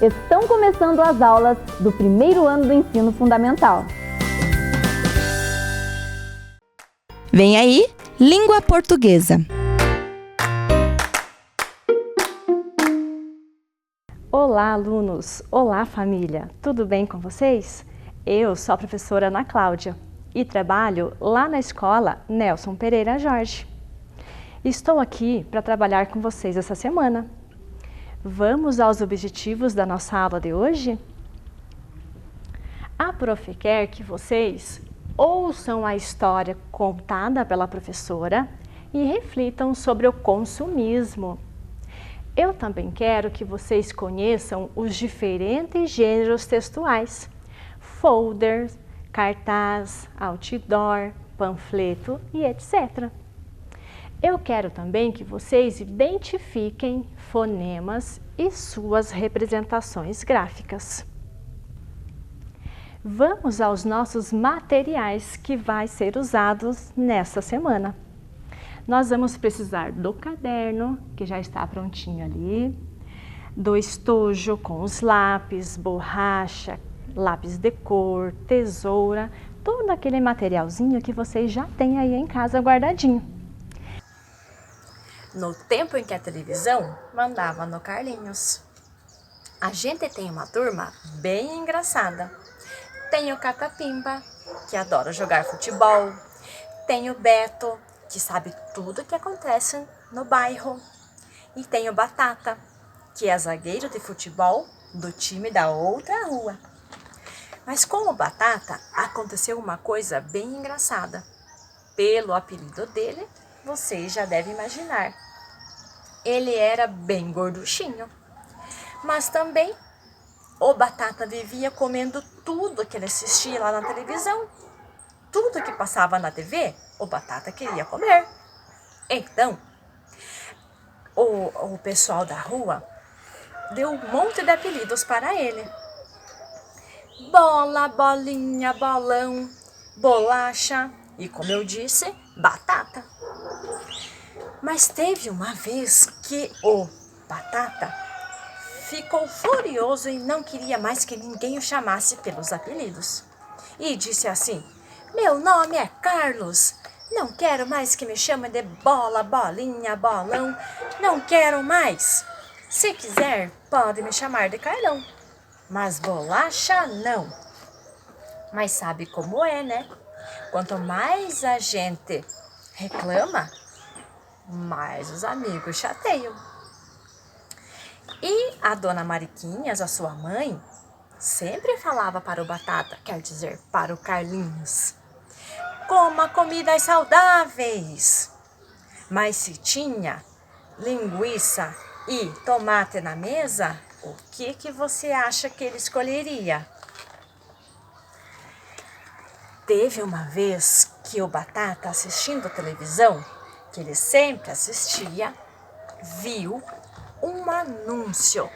Estão começando as aulas do primeiro ano do ensino fundamental. Vem aí, língua portuguesa. Olá, alunos! Olá, família! Tudo bem com vocês? Eu sou a professora Ana Cláudia e trabalho lá na escola Nelson Pereira Jorge. Estou aqui para trabalhar com vocês essa semana. Vamos aos objetivos da nossa aula de hoje? A prof quer que vocês ouçam a história contada pela professora e reflitam sobre o consumismo. Eu também quero que vocês conheçam os diferentes gêneros textuais: folders, cartaz, outdoor, panfleto e etc. Eu quero também que vocês identifiquem fonemas e suas representações gráficas. Vamos aos nossos materiais que vai ser usados nesta semana. Nós vamos precisar do caderno, que já está prontinho ali, do estojo com os lápis, borracha, lápis de cor, tesoura, todo aquele materialzinho que vocês já têm aí em casa guardadinho. No tempo em que a televisão mandava no Carlinhos. A gente tem uma turma bem engraçada. Tem o Catapimba, que adora jogar futebol. Tem o Beto, que sabe tudo o que acontece no bairro. E tem o Batata, que é zagueiro de futebol do time da outra rua. Mas com o Batata aconteceu uma coisa bem engraçada. Pelo apelido dele, vocês já devem imaginar. Ele era bem gorduchinho. Mas também o Batata vivia comendo tudo que ele assistia lá na televisão. Tudo que passava na TV, o Batata queria comer. Então, o pessoal da rua deu um monte de apelidos para ele. Bola, bolinha, bolão, bolacha e, como eu disse, Batata. Mas teve uma vez que o Batata ficou furioso e não queria mais que ninguém o chamasse pelos apelidos. E disse assim: meu nome é Carlos, não quero mais que me chamem de bola, bolinha, bolão, não quero mais. Se quiser, pode me chamar de Carlão, mas bolacha não. Mas sabe como é, né? Quanto mais a gente reclama, mais os amigos chateiam. E a dona Mariquinhas, a sua mãe, sempre falava para o Batata, quer dizer, para o Carlinhos: coma comidas saudáveis. Mas se tinha linguiça e tomate na mesa, o que você acha que ele escolheria? Teve uma vez que o Batata, assistindo televisão, que ele sempre assistia, viu um anúncio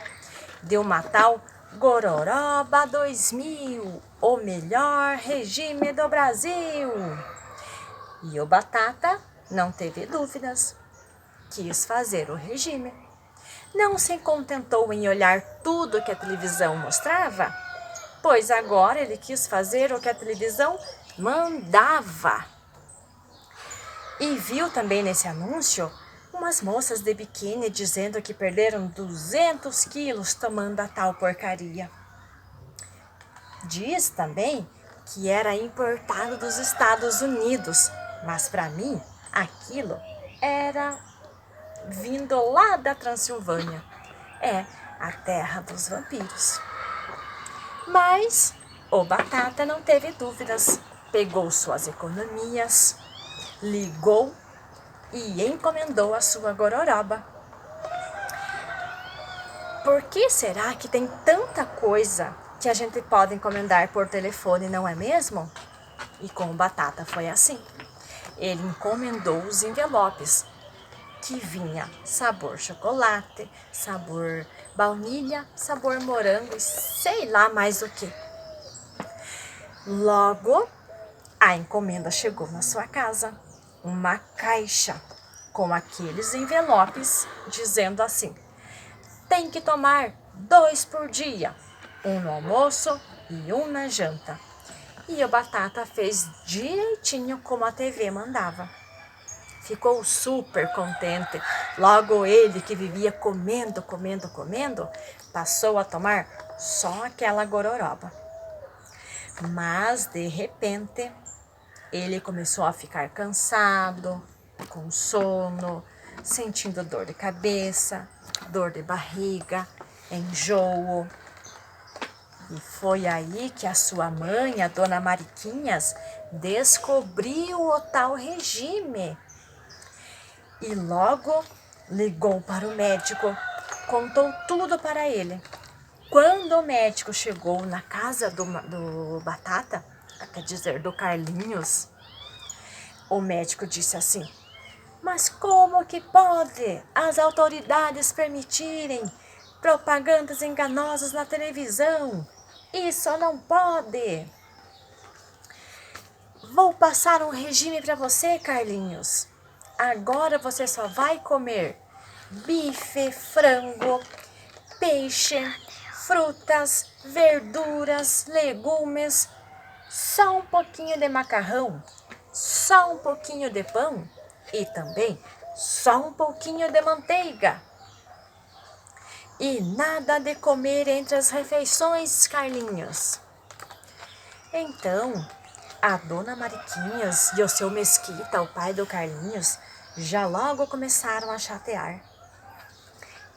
de uma tal Gororoba 2000, o melhor regime do Brasil. E o Batata não teve dúvidas, quis fazer o regime. Não se contentou em olhar tudo que a televisão mostrava, pois agora ele quis fazer o que a televisão mandava. E viu também nesse anúncio umas moças de biquíni dizendo que perderam 200 quilos tomando a tal porcaria. Diz também que era importado dos Estados Unidos, mas para mim aquilo era vindo lá da Transilvânia. É a terra dos vampiros. Mas o Batata não teve dúvidas, pegou suas economias, ligou e encomendou a sua gororoba. Por que será que tem tanta coisa que a gente pode encomendar por telefone, não é mesmo? E com o Batata foi assim. Ele encomendou os envelopes, que vinha sabor chocolate, sabor baunilha, sabor morango e sei lá mais o que. Logo, a encomenda chegou na sua casa. Uma caixa com aqueles envelopes dizendo assim: tem que tomar 2 por dia, um no almoço e um na janta. E o Batata fez direitinho como a TV mandava. Ficou super contente. Logo ele, que vivia comendo, passou a tomar só aquela gororoba. Mas, de repente, ele começou a ficar cansado, com sono, sentindo dor de cabeça, dor de barriga, enjoo. E foi aí que a sua mãe, a dona Mariquinhas, descobriu o tal regime. E logo ligou para o médico, contou tudo para ele. Quando o médico chegou na casa do Batata, quer dizer, do Carlinhos, o médico disse assim: mas como que pode as autoridades permitirem propagandas enganosas na televisão? Isso não pode. Vou passar um regime para você, Carlinhos. Agora você só vai comer bife, frango, peixe, frutas, verduras, legumes, só um pouquinho de macarrão, só um pouquinho de pão e também só um pouquinho de manteiga. E nada de comer entre as refeições, Carlinhos. Então, a dona Mariquinhas e o seu Mesquita, o pai do Carlinhos, já logo começaram a chatear.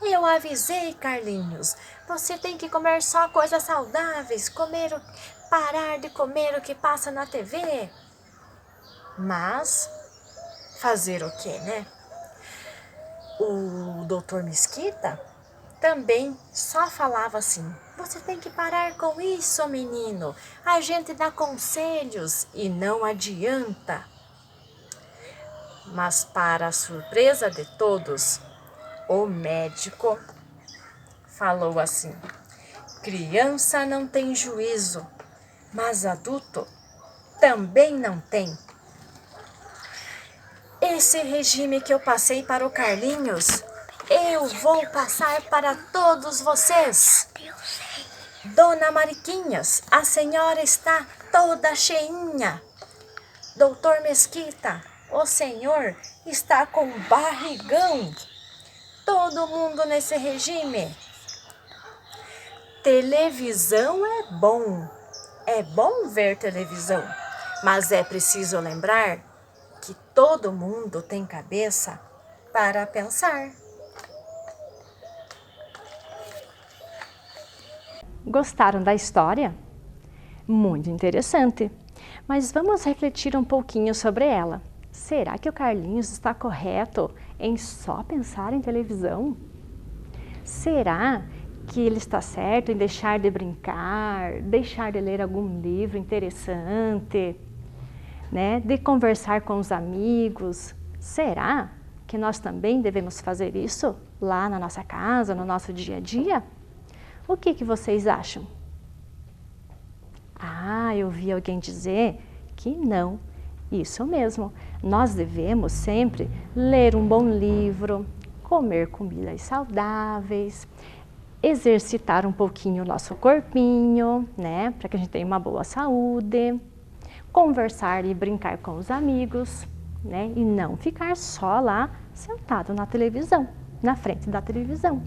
Eu avisei, Carlinhos, você tem que comer só coisas saudáveis, parar de comer o que passa na TV. Mas, fazer o quê, né? O doutor Mesquita também só falava assim: você tem que parar com isso, menino. A gente dá conselhos e não adianta. Mas, para a surpresa de todos, o médico falou assim: criança não tem juízo, mas adulto também não tem. Esse regime que eu passei para o Carlinhos, eu vou passar para todos vocês. Dona Mariquinhas, a senhora está toda cheinha. Doutor Mesquita, o senhor está com barrigão. Todo mundo nesse regime. Televisão é bom ver televisão, mas é preciso lembrar que todo mundo tem cabeça para pensar. Gostaram da história? Muito interessante. Mas vamos refletir um pouquinho sobre ela. Será que o Carlinhos está correto em só pensar em televisão? Será que ele está certo em deixar de brincar, deixar de ler algum livro interessante, né? De conversar com os amigos? Será que nós também devemos fazer isso lá na nossa casa, no nosso dia a dia? O que vocês acham? Eu vi alguém dizer que não. Isso mesmo, nós devemos sempre ler um bom livro, comer comidas saudáveis, exercitar um pouquinho o nosso corpinho, né, para que a gente tenha uma boa saúde, conversar e brincar com os amigos, né, e não ficar só lá sentado na televisão, na frente da televisão.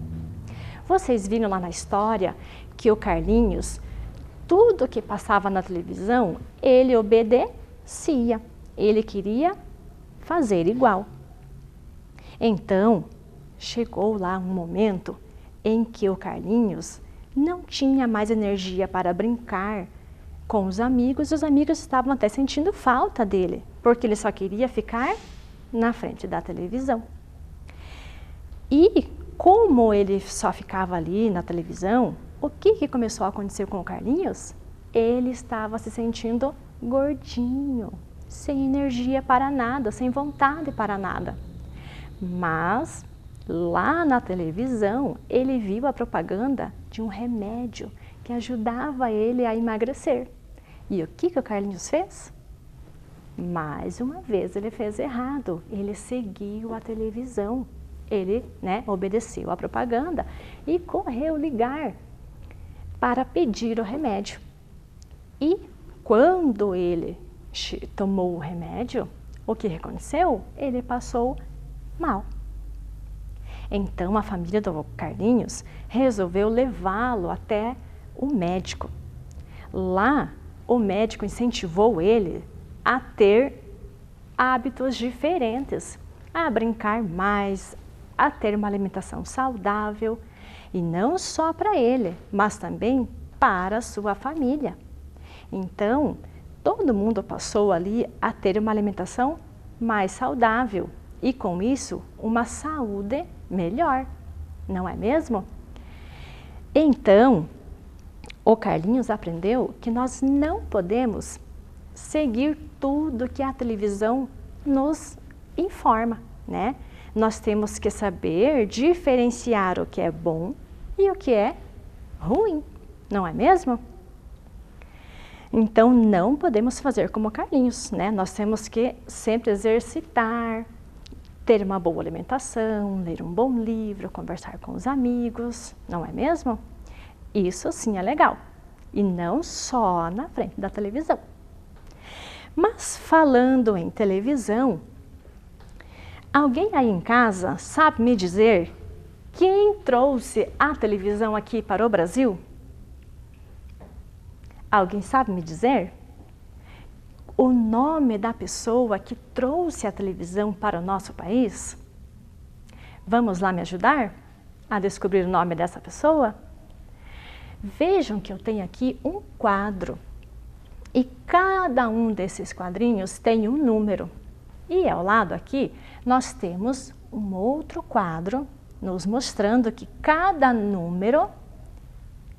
Vocês viram lá na história que o Carlinhos, tudo que passava na televisão, ele obedecia. Ele queria fazer igual. Então, chegou lá um momento em que o Carlinhos não tinha mais energia para brincar com os amigos. Os amigos estavam até sentindo falta dele, porque ele só queria ficar na frente da televisão. E como ele só ficava ali na televisão, o que começou a acontecer com o Carlinhos? Ele estava se sentindo gordinho, sem energia para nada, sem vontade para nada. Mas lá na televisão, ele viu a propaganda de um remédio que ajudava ele a emagrecer. E o que o Carlinhos fez? Mais uma vez ele fez errado, ele seguiu a televisão. ele, né, obedeceu à propaganda e correu ligar para pedir o remédio. E quando ele tomou o remédio, o que aconteceu? Ele passou mal. Então a família do Carlinhos resolveu levá-lo até o médico. Lá, o médico incentivou ele a ter hábitos diferentes, a brincar mais, a ter uma alimentação saudável, e não só para ele, mas também para a sua família. Então, todo mundo passou ali a ter uma alimentação mais saudável e, com isso, uma saúde melhor, não é mesmo? Então, o Carlinhos aprendeu que nós não podemos seguir tudo que a televisão nos informa, né? Nós temos que saber diferenciar o que é bom e o que é ruim, não é mesmo? Então, não podemos fazer como o Carlinhos, né? Nós temos que sempre exercitar, ter uma boa alimentação, ler um bom livro, conversar com os amigos, não é mesmo? Isso sim é legal, e não só na frente da televisão. Mas falando em televisão, alguém aí em casa sabe me dizer quem trouxe a televisão aqui para o Brasil? Alguém sabe me dizer o nome da pessoa que trouxe a televisão para o nosso país? Vamos lá me ajudar a descobrir o nome dessa pessoa? Vejam que eu tenho aqui um quadro e cada um desses quadrinhos tem um número. E ao lado aqui nós temos um outro quadro nos mostrando que cada número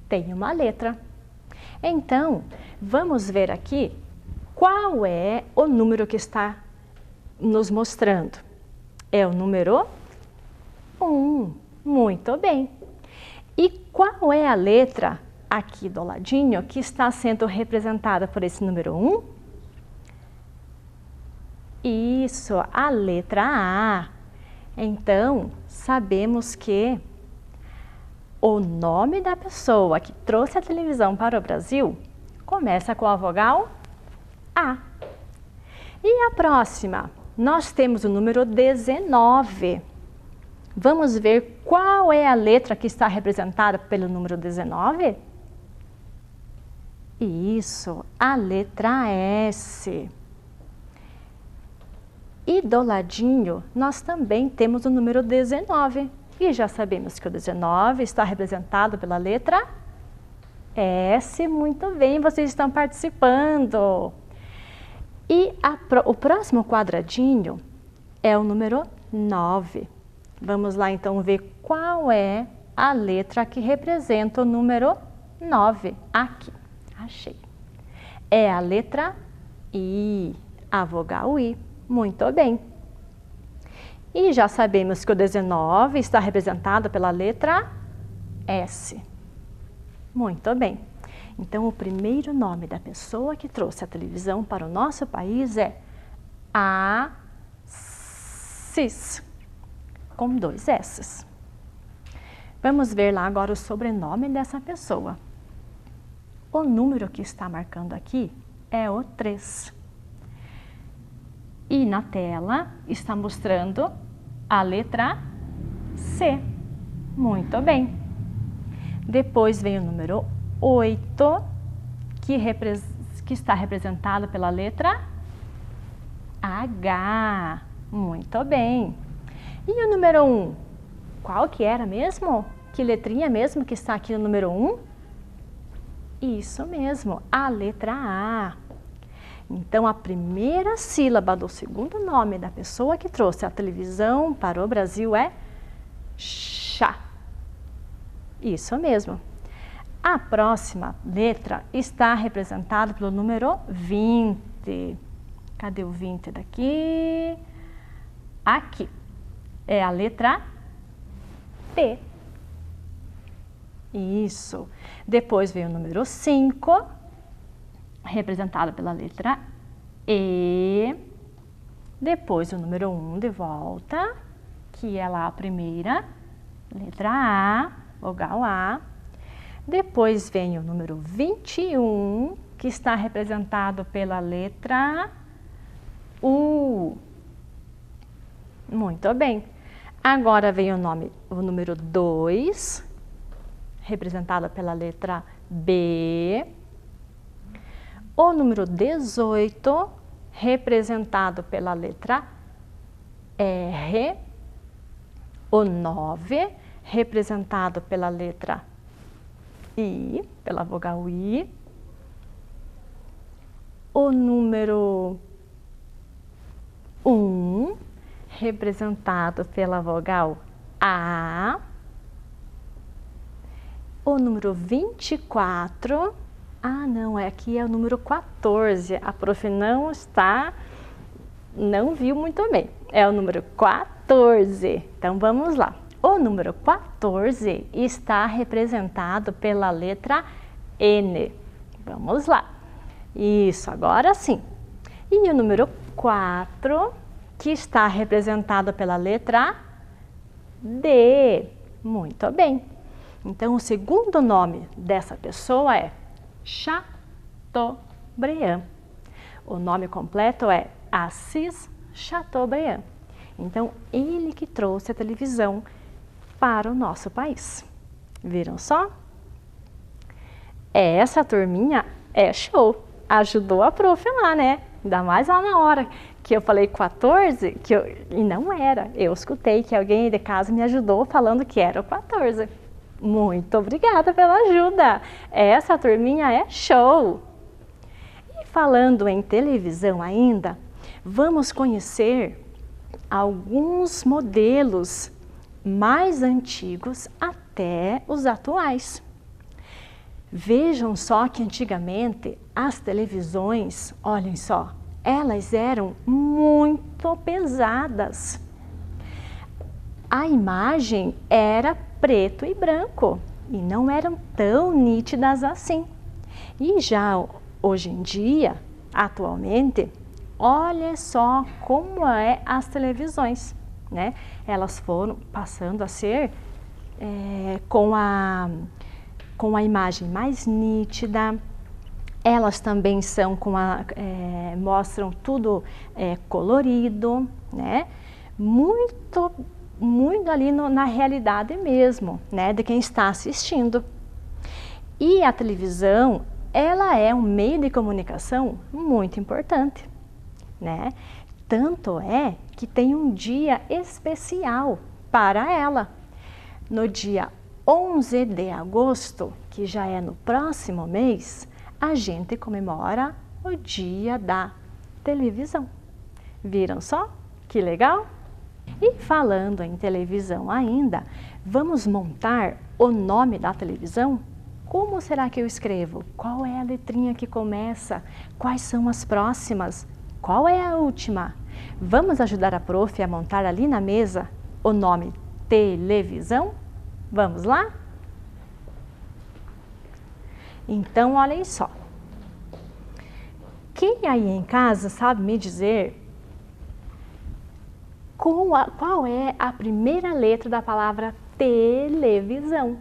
tem uma letra. Então, vamos ver aqui qual é o número que está nos mostrando. É o número 1. Muito bem. E qual é a letra aqui do ladinho que está sendo representada por esse número 1? Isso, a letra A. Então, sabemos que o nome da pessoa que trouxe a televisão para o Brasil começa com a vogal A. E a próxima? Nós temos o número 19. Vamos ver qual é a letra que está representada pelo número 19? Isso, a letra S. E do ladinho, nós também temos o número 19. E já sabemos que o 19 está representado pela letra S. Muito bem, vocês estão participando. E o próximo quadradinho é o número 9. Vamos lá então ver qual é a letra que representa o número 9. Aqui, achei. É a letra I, a vogal I. Muito bem. E já sabemos que o 19 está representado pela letra S. Muito bem. Então, o primeiro nome da pessoa que trouxe a televisão para o nosso país é Assis, com 2 S's. Vamos ver lá agora o sobrenome dessa pessoa. O número que está marcando aqui é o 3. E na tela está mostrando a letra C. Muito bem. Depois vem o número 8, que está representado pela letra H. Muito bem. E o número 1? Qual que era mesmo? Que letrinha mesmo que está aqui no número 1? Isso mesmo, a letra A. Então, a primeira sílaba do segundo nome da pessoa que trouxe a televisão para o Brasil é chá. Isso mesmo. A próxima letra está representada pelo número 20. Cadê o 20 daqui? Aqui. É a letra P. Isso. Depois vem o número 5, representado pela letra E. Depois o número 1 de volta, que é lá a primeira, letra A, vogal A. Depois vem o número 21, que está representado pela letra U. Muito bem. Agora vem o número 2, representado pela letra B. O número 18, representado pela letra R. O 9, representado pela letra I, pela vogal I. O número 1, representado pela vogal A. O número 24, aqui é o número 14, a prof não viu muito bem, é o número 14, então vamos lá. O número 14 está representado pela letra N, vamos lá, isso, agora sim. E o número 4, que está representado pela letra D, muito bem. Então, o segundo nome dessa pessoa é Chateaubriand. O nome completo é Assis Chateaubriand. Então, ele que trouxe a televisão para o nosso país. Viram só? Essa turminha é show. Ajudou a prof lá, né? Ainda mais lá na hora que eu falei 14, e não era. Eu escutei que alguém de casa me ajudou falando que era o 14. Muito obrigada pela ajuda. Essa turminha é show. E falando em televisão ainda, vamos conhecer alguns modelos mais antigos até os atuais. Vejam só que antigamente as televisões, olhem só, elas eram muito pesadas. A imagem era preto e branco e não eram tão nítidas assim. E já hoje em dia, atualmente, olha só como é as televisões, né? Elas foram passando a ser com a imagem mais nítida. Elas também são mostram tudo colorido, né? Muito ali na realidade mesmo, né? De quem está assistindo. E a televisão, ela é um meio de comunicação muito importante, né? Tanto é que tem um dia especial para ela. No dia 11 de agosto, que já é no próximo mês, a gente comemora o Dia da Televisão. Viram só? Que legal? E falando em televisão ainda, vamos montar o nome da televisão? Como será que eu escrevo? Qual é a letrinha que começa? Quais são as próximas? Qual é a última? Vamos ajudar a prof a montar ali na mesa o nome televisão? Vamos lá? Então, olhem só. Quem aí em casa sabe me dizer qual é a primeira letra da palavra televisão?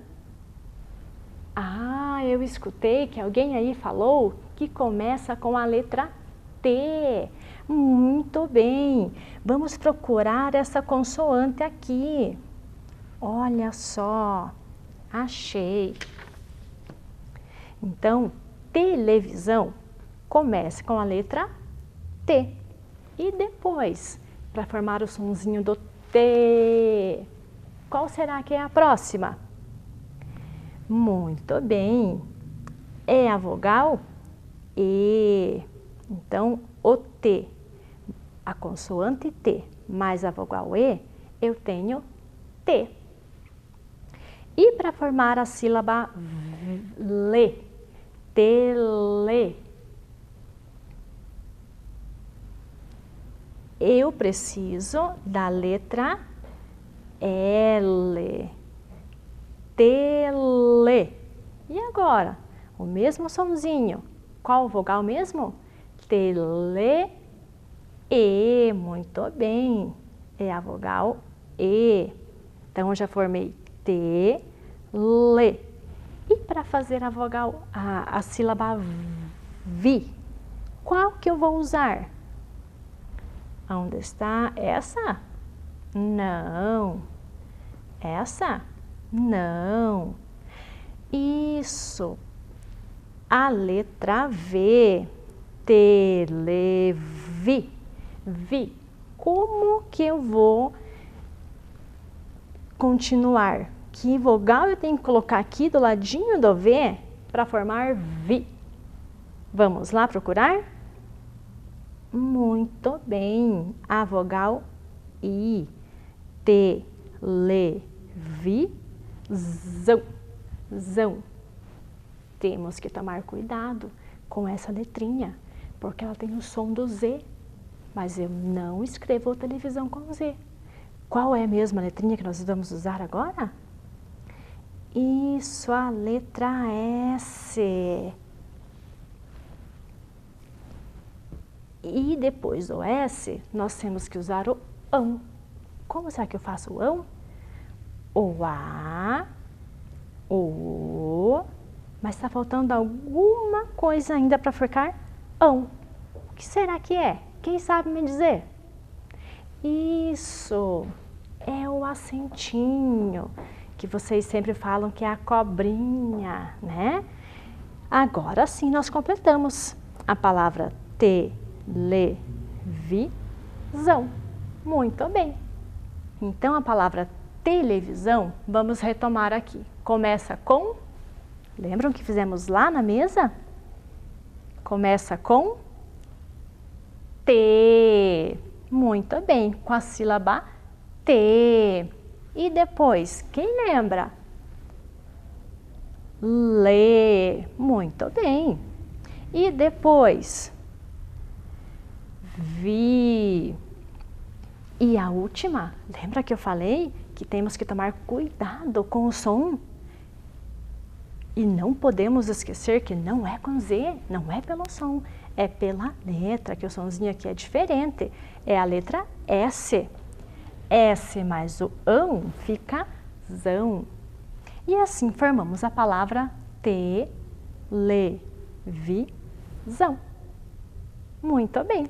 Eu escutei que alguém aí falou que começa com a letra T. Muito bem. Vamos procurar essa consoante aqui. Olha só, achei. Então, televisão começa com a letra T. E depois, para formar o sonzinho do T, qual será que é a próxima? Muito bem. É a vogal E. Então, o T, a consoante T mais a vogal E, eu tenho T. E para formar a sílaba LE, tele, eu preciso da letra L, tele. E agora, o mesmo sonzinho, qual vogal mesmo? Tele, E, muito bem, é a vogal E. Então, eu já formei T, Le. E para fazer a vogal, a sílaba Vi, qual que eu vou usar? Onde está essa? Não. Essa? Não. Isso. A letra V. Televi. Vi. Como que eu vou continuar? Que vogal eu tenho que colocar aqui do ladinho do V para formar Vi? Vamos lá procurar? Muito bem. A vogal I. Televisão. Zão. Temos que tomar cuidado com essa letrinha, porque ela tem o som do Z, mas eu não escrevo televisão com Z. Qual é mesmo a letrinha que nós vamos usar agora? Isso, a letra S. E depois do S, nós temos que usar o ão. Como será que eu faço o ão? O A, o... Mas está faltando alguma coisa ainda para ficar ão. O que será que é? Quem sabe me dizer? Isso, é o acentinho, que vocês sempre falam que é a cobrinha, né? Agora sim nós completamos a palavra televisão. Muito bem. Então a palavra televisão, vamos retomar aqui. Começa com... Lembram que fizemos lá na mesa? Começa com T. Muito bem, com a sílaba T. E depois, quem lembra? Lê. Muito bem. E depois? Vi. E a última, lembra que eu falei que temos que tomar cuidado com o som? E não podemos esquecer que não é com Z, não é pelo som, é pela letra, que o somzinho aqui é diferente. É a letra S. S mais o ão fica zão. E assim formamos a palavra televisão. Muito bem.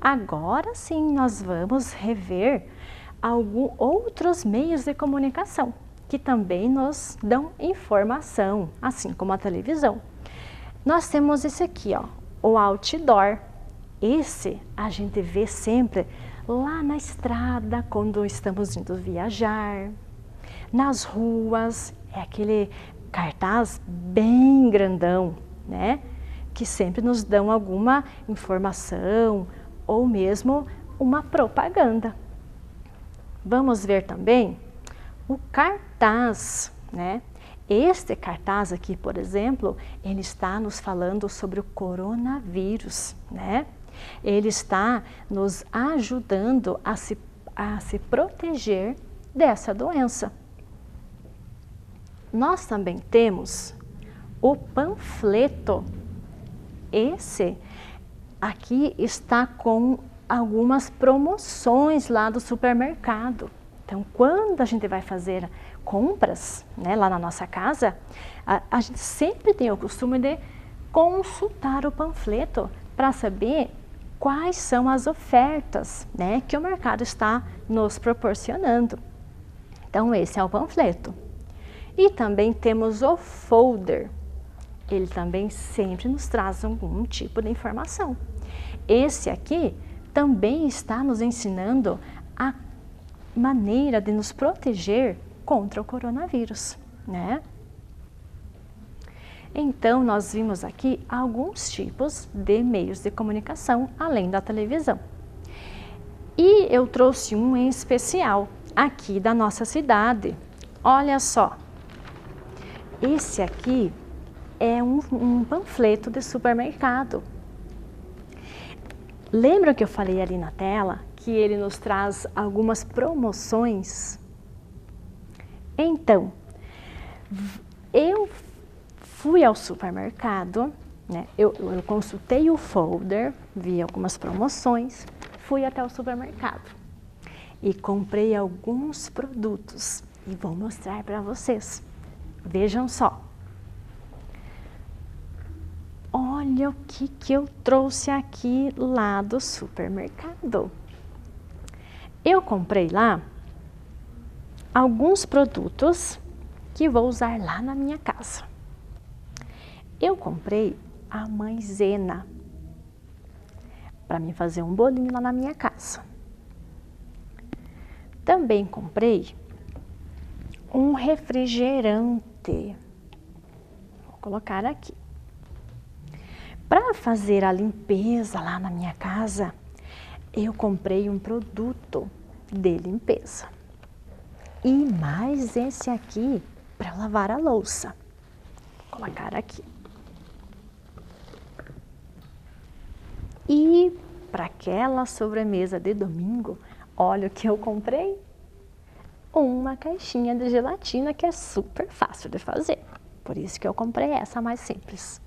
Agora sim nós vamos rever outros meios de comunicação que também nos dão informação, assim como a televisão. Nós temos esse aqui, ó, o outdoor. Esse a gente vê sempre lá na estrada, quando estamos indo viajar, nas ruas, é aquele cartaz bem grandão, né? Que sempre nos dão alguma informação ou mesmo uma propaganda. Vamos ver também o cartaz, né? Este cartaz aqui, por exemplo, ele está nos falando sobre o coronavírus, né? Ele está nos ajudando a se proteger dessa doença. Nós também temos o panfleto. Esse aqui está com algumas promoções lá do supermercado. Então, quando a gente vai fazer compras, né, lá na nossa casa, a gente sempre tem o costume de consultar o panfleto para saber quais são as ofertas, né, que o mercado está nos proporcionando. Então, esse é o panfleto. E também temos o folder. Ele também sempre nos traz algum tipo de informação. Esse aqui também está nos ensinando a maneira de nos proteger contra o coronavírus, né? Então, nós vimos aqui alguns tipos de meios de comunicação, além da televisão. E eu trouxe um em especial, aqui da nossa cidade. Olha só, esse aqui é um panfleto de supermercado. Lembra que eu falei ali na tela que ele nos traz algumas promoções? Então, eu fui ao supermercado, né? Eu consultei o folder, vi algumas promoções, fui até o supermercado. e comprei alguns produtos e vou mostrar para vocês. Vejam só. Olha o que eu trouxe aqui lá do supermercado. Eu comprei lá alguns produtos que vou usar lá na minha casa. Eu comprei a maisena para mim fazer um bolinho lá na minha casa. Também comprei um refrigerante. Vou colocar aqui. Para fazer a limpeza lá na minha casa, eu comprei um produto de limpeza. E mais esse aqui para lavar a louça. Vou colocar aqui. E para aquela sobremesa de domingo, olha o que eu comprei. Uma caixinha de gelatina que é super fácil de fazer. Por isso que eu comprei essa mais simples.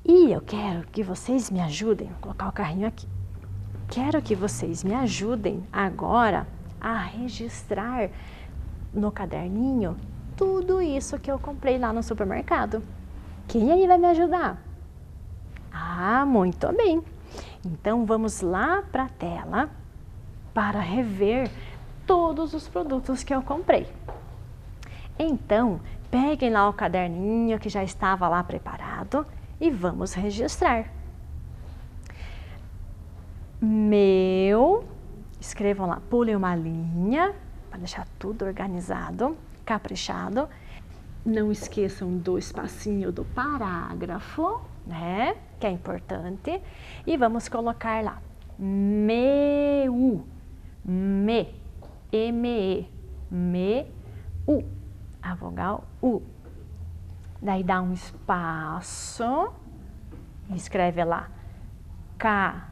E eu quero que vocês me ajudem, vou colocar o carrinho aqui. Quero que vocês me ajudem agora a registrar no caderninho tudo isso que eu comprei lá no supermercado. Quem aí vai me ajudar? Ah, muito bem. Então vamos lá para a tela para rever todos os produtos que eu comprei. Então, peguem lá o caderninho que já estava lá preparado e vamos registrar. Escrevam lá, pulem uma linha para deixar tudo organizado, caprichado. Não esqueçam do espacinho do parágrafo, né? Que é importante. E vamos colocar lá, meu, a vogal U. Daí dá um espaço, escreve lá, K,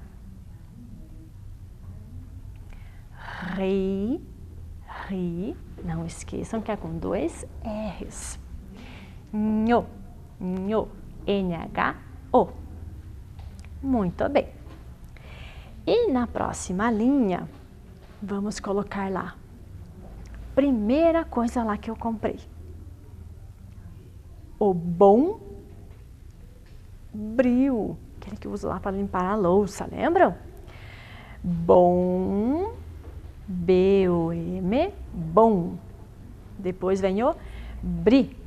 ri, não esqueçam que é com 2 R's, nho, NHO. Muito bem. E na próxima linha, vamos colocar lá, primeira coisa lá que eu comprei. O Bombril, aquele que eu uso lá para limpar a louça, lembram? Bom, B-O-M, bom. Depois vem o Bri,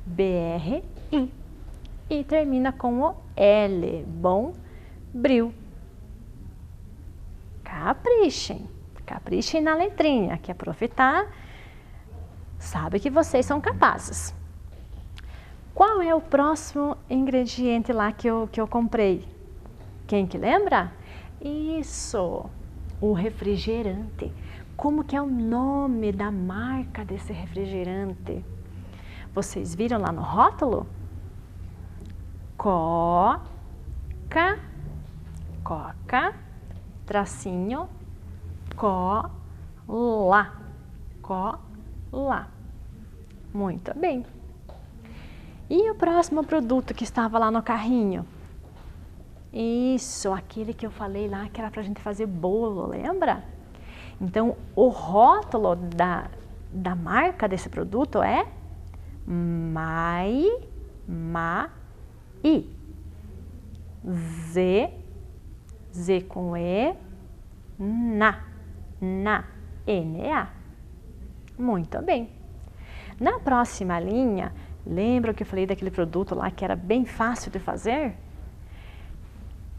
B-R-I. E termina com o L, bom, bril. Caprichem na letrinha, que a prof sabe que vocês são capazes. Qual é o próximo ingrediente lá que eu comprei? Quem que lembra? Isso, o refrigerante. Como que é o nome da marca desse refrigerante? Vocês viram lá no rótulo? Coca, tracinho, cola. Muito bem. E o próximo produto que estava lá no carrinho? Isso, aquele que eu falei lá que era pra gente fazer bolo, lembra? Então, o rótulo da marca desse produto é Mai, Z com E, N-A. Muito bem. Na próxima linha, lembra que eu falei daquele produto lá que era bem fácil de fazer?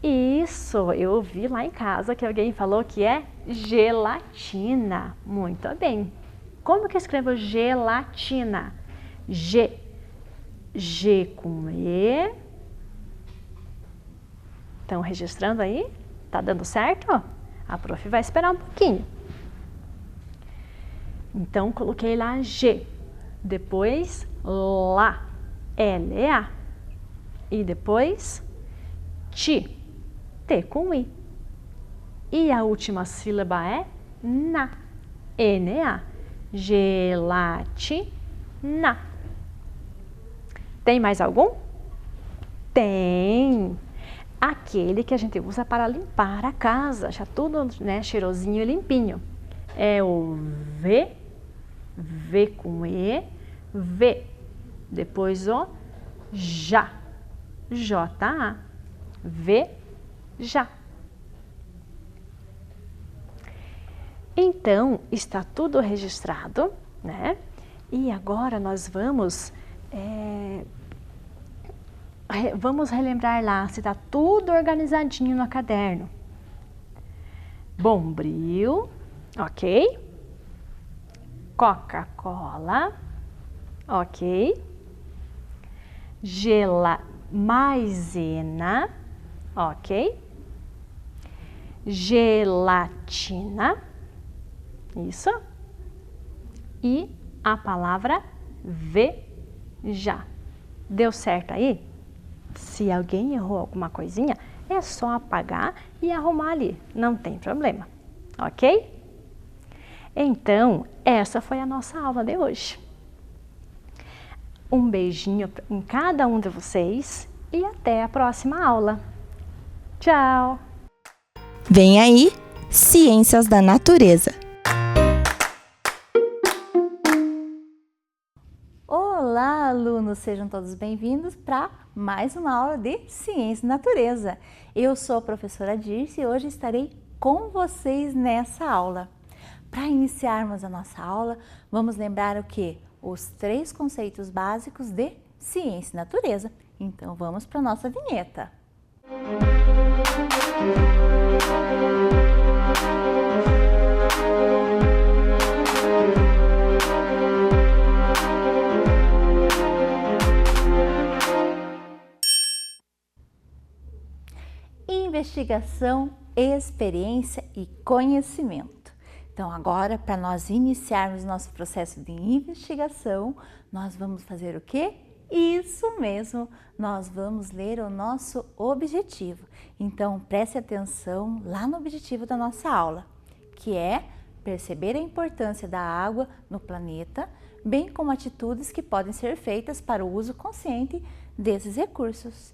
Isso, eu ouvi lá em casa que alguém falou que é gelatina. Muito bem. Como que eu escrevo gelatina? G com E. Estão registrando aí? Tá dando certo? A prof vai esperar um pouquinho. Então, coloquei lá G. Depois, lá, L-A. E depois, ti, T com I. E a última sílaba é na, N-A. Gelatina. Tem mais algum? Tem. aquele que a gente usa para limpar a casa, já tudo, né, cheirosinho e limpinho. É o V, V com E, V. Depois o já, J-A, V, já. Então, está tudo registrado, né? E agora nós vamos relembrar lá se está tudo organizadinho no caderno. Bombril, ok? Coca-Cola, ok? Maisena, ok? Gelatina, isso. E a palavra veja. Deu certo aí? Se alguém errou alguma coisinha, é só apagar e arrumar ali, não tem problema, ok? Então, essa foi a nossa aula de hoje. Um beijinho em cada um de vocês e até a próxima aula. Tchau! Vem aí, Ciências da Natureza. Olá, alunos! Sejam todos bem-vindos para mais uma aula de Ciência da Natureza. Eu sou a professora Dirce e hoje estarei com vocês nessa aula. Para iniciarmos a nossa aula, vamos lembrar o quê? Os 3 conceitos básicos de Ciência e Natureza. Então, vamos para a nossa vinheta. Investigação, experiência e conhecimento. Então, agora, para nós iniciarmos nosso processo de investigação, nós vamos fazer o quê? Isso mesmo, nós vamos ler o nosso objetivo. Então, preste atenção lá no objetivo da nossa aula, que é perceber a importância da água no planeta, bem como atitudes que podem ser feitas para o uso consciente desses recursos.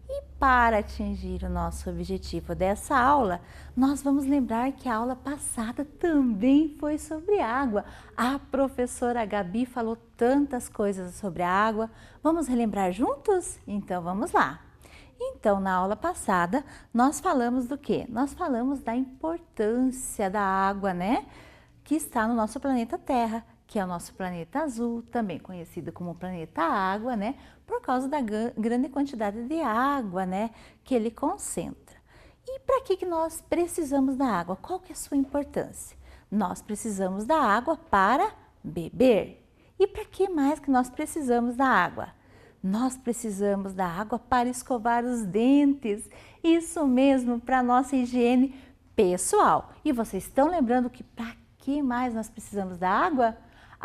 E para atingir o nosso objetivo dessa aula, nós vamos lembrar que a aula passada também foi sobre água. A professora Gabi falou tantas coisas sobre a água. Vamos relembrar juntos? Então vamos lá. Então, na aula passada, nós falamos do quê? Nós falamos da importância da água, né? Que está no nosso planeta Terra, que é o nosso planeta azul, também conhecido como planeta água, né? Por causa da grande quantidade de água, né? Que ele concentra. E para que nós precisamos da água? Qual que é a sua importância? Nós precisamos da água para beber. E para que mais que nós precisamos da água? Nós precisamos da água para escovar os dentes. Isso mesmo, para nossa higiene pessoal. E vocês estão lembrando que para que mais nós precisamos da água?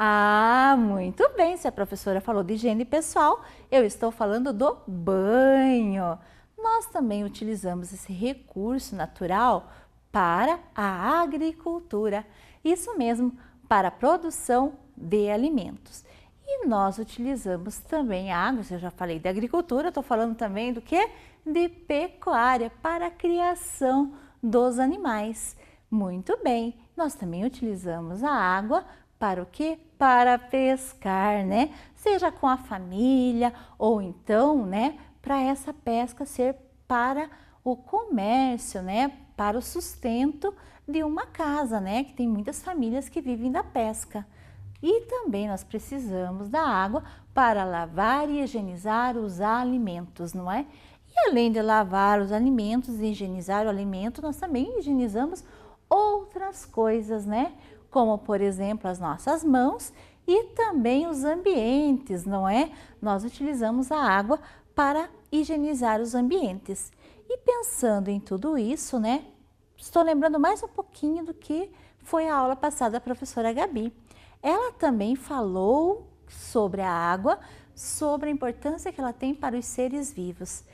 Ah, muito bem, se a professora falou de higiene pessoal, eu estou falando do banho. Nós também utilizamos esse recurso natural para a agricultura, isso mesmo, para a produção de alimentos. E nós utilizamos também a água, eu já falei de agricultura, estou falando também do quê? De pecuária, para a criação dos animais. Muito bem, nós também utilizamos a água para o quê? Para pescar, né? Seja com a família ou então, né, para essa pesca ser para o comércio, né, para o sustento de uma casa, né, que tem muitas famílias que vivem da pesca. E também nós precisamos da água para lavar e higienizar os alimentos, não é? E além de lavar os alimentos e higienizar o alimento, nós também higienizamos outras coisas, né? Como, por exemplo, as nossas mãos e também os ambientes, não é? Nós utilizamos a água para higienizar os ambientes. E pensando em tudo isso, né? Estou lembrando mais um pouquinho do que foi a aula passada da professora Gabi. Ela também falou sobre a água, sobre a importância que ela tem para os seres vivos.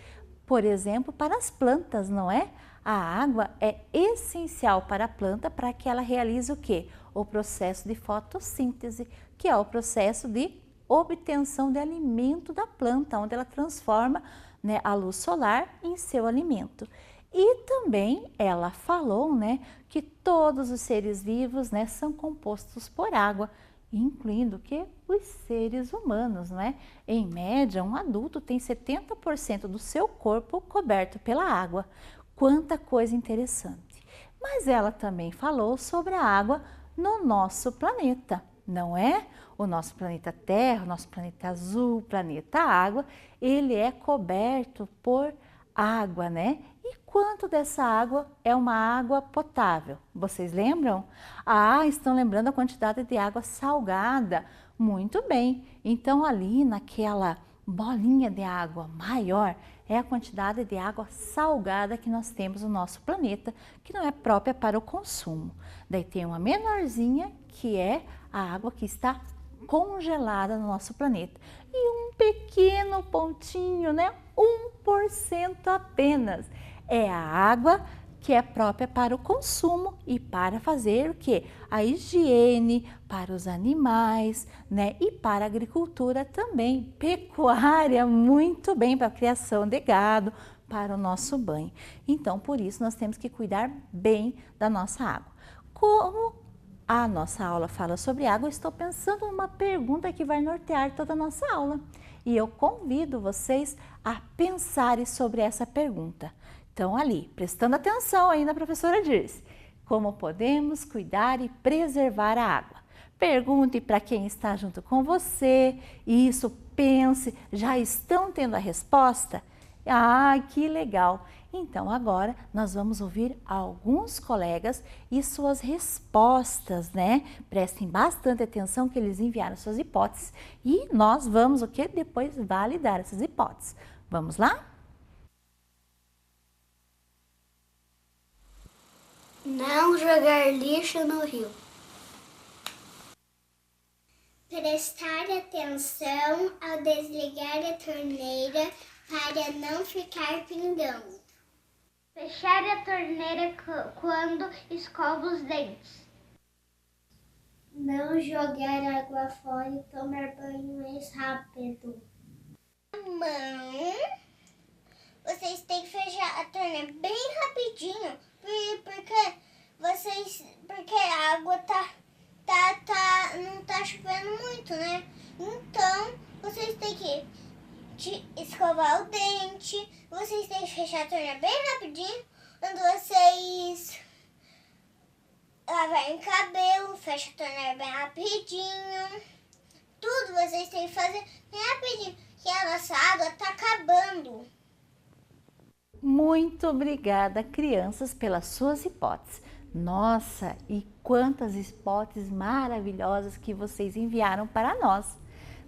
Por exemplo, para as plantas, não é? A água é essencial para a planta para que ela realize o quê? O processo de fotossíntese, que é o processo de obtenção de alimento da planta, onde ela transforma né, a luz solar em seu alimento. E também ela falou, né, que todos os seres vivos, né, são compostos por água, incluindo que os seres humanos, né? Em média, um adulto tem 70% do seu corpo coberto pela água. Quanta coisa interessante. Mas ela também falou sobre a água no nosso planeta, não é? O nosso planeta Terra, o nosso planeta azul, planeta água, ele é coberto por água, né? E quanto dessa água é uma água potável? Vocês lembram? Estão lembrando a quantidade de água salgada. Muito bem. Então ali naquela bolinha de água maior é a quantidade de água salgada que nós temos no nosso planeta, que não é própria para o consumo. Daí tem uma menorzinha que é a água que está congelada no nosso planeta. E um pequeno pontinho, né? 1% apenas. É a água que é própria para o consumo e para fazer o quê? A higiene para os animais, né? E para a agricultura também, pecuária, muito bem, para a criação de gado, para o nosso banho. Então, por isso, nós temos que cuidar bem da nossa água. Como a nossa aula fala sobre água, eu estou pensando numa pergunta que vai nortear toda a nossa aula. E eu convido vocês a pensarem sobre essa pergunta. Então, ali, prestando atenção aí na professora Dirce, como podemos cuidar e preservar a água? Pergunte para quem está junto com você, isso, pense, já estão tendo a resposta? Que legal! Então, agora nós vamos ouvir alguns colegas e suas respostas, né? Prestem bastante atenção que eles enviaram suas hipóteses e nós vamos o quê? Depois validar essas hipóteses. Vamos lá? Não jogar lixo no rio. Prestar atenção ao desligar a torneira para não ficar pingando. Fechar a torneira quando escova os dentes. Não jogar água fora e tomar banho mais rápido. Mãe, vocês têm que fechar a torneira bem rapidinho, porque a água não tá chovendo muito, né? Então, vocês têm que escovar o dente, vocês têm que fechar a torneira bem rapidinho. Quando vocês lavarem o cabelo, fecha a torneira bem rapidinho. Tudo vocês têm que fazer bem rapidinho, que a nossa água tá acabando. Muito obrigada, crianças, pelas suas hipóteses. Nossa, e quantas hipóteses maravilhosas que vocês enviaram para nós,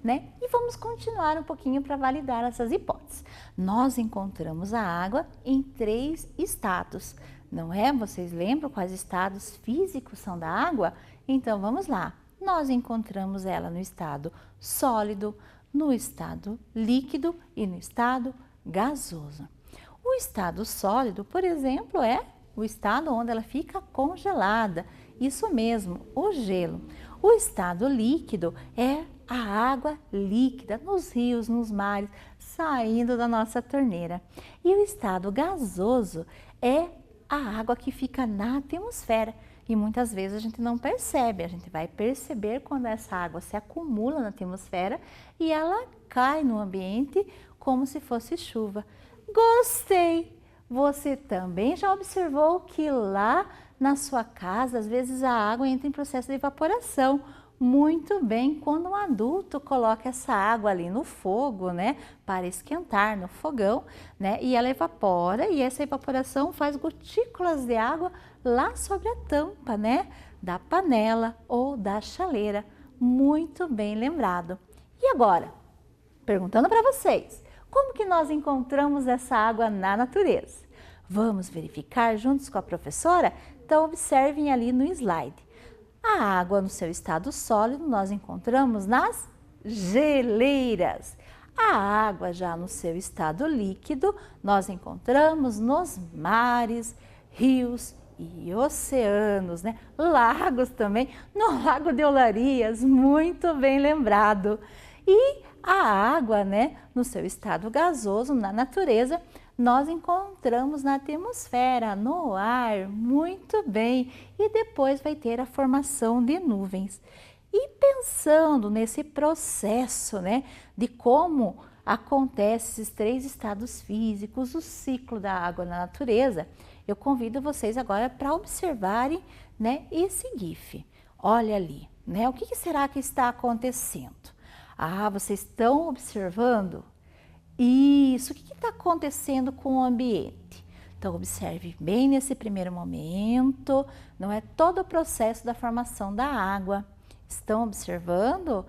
né? E vamos continuar um pouquinho para validar essas hipóteses. Nós encontramos a água em 3 estados, não é? Vocês lembram quais estados físicos são da água? Então vamos lá. Nós encontramos ela no estado sólido, no estado líquido e no estado gasoso. O estado sólido, por exemplo, é o estado onde ela fica congelada. Isso mesmo, o gelo. O estado líquido é a água líquida nos rios, nos mares, saindo da nossa torneira. E o estado gasoso é a água que fica na atmosfera. E muitas vezes a gente não percebe, a gente vai perceber quando essa água se acumula na atmosfera e ela cai no ambiente como se fosse chuva. Gostei! Você também já observou que lá na sua casa, às vezes a água entra em processo de evaporação. Muito bem, quando um adulto coloca essa água ali no fogo, né, para esquentar no fogão, né, e ela evapora e essa evaporação faz gotículas de água lá sobre a tampa, né, da panela ou da chaleira. Muito bem lembrado. E agora, perguntando para vocês, como que nós encontramos essa água na natureza? Vamos verificar juntos com a professora? Então observem ali no slide. A água no seu estado sólido nós encontramos nas geleiras. A água já no seu estado líquido nós encontramos nos mares, rios e oceanos, né? Lagos também, no Lago de Olarias, muito bem lembrado. E a água, né, no seu estado gasoso, na natureza, nós encontramos na atmosfera, no ar, muito bem. E depois vai ter a formação de nuvens. E pensando nesse processo, né, de como acontecem esses 3 estados físicos, o ciclo da água na natureza, eu convido vocês agora para observarem, né, esse GIF. Olha ali, né, o que será que está acontecendo? Ah, vocês estão observando? Isso, o que está acontecendo com o ambiente? Então, observe bem nesse primeiro momento, não é todo o processo da formação da água. Estão observando?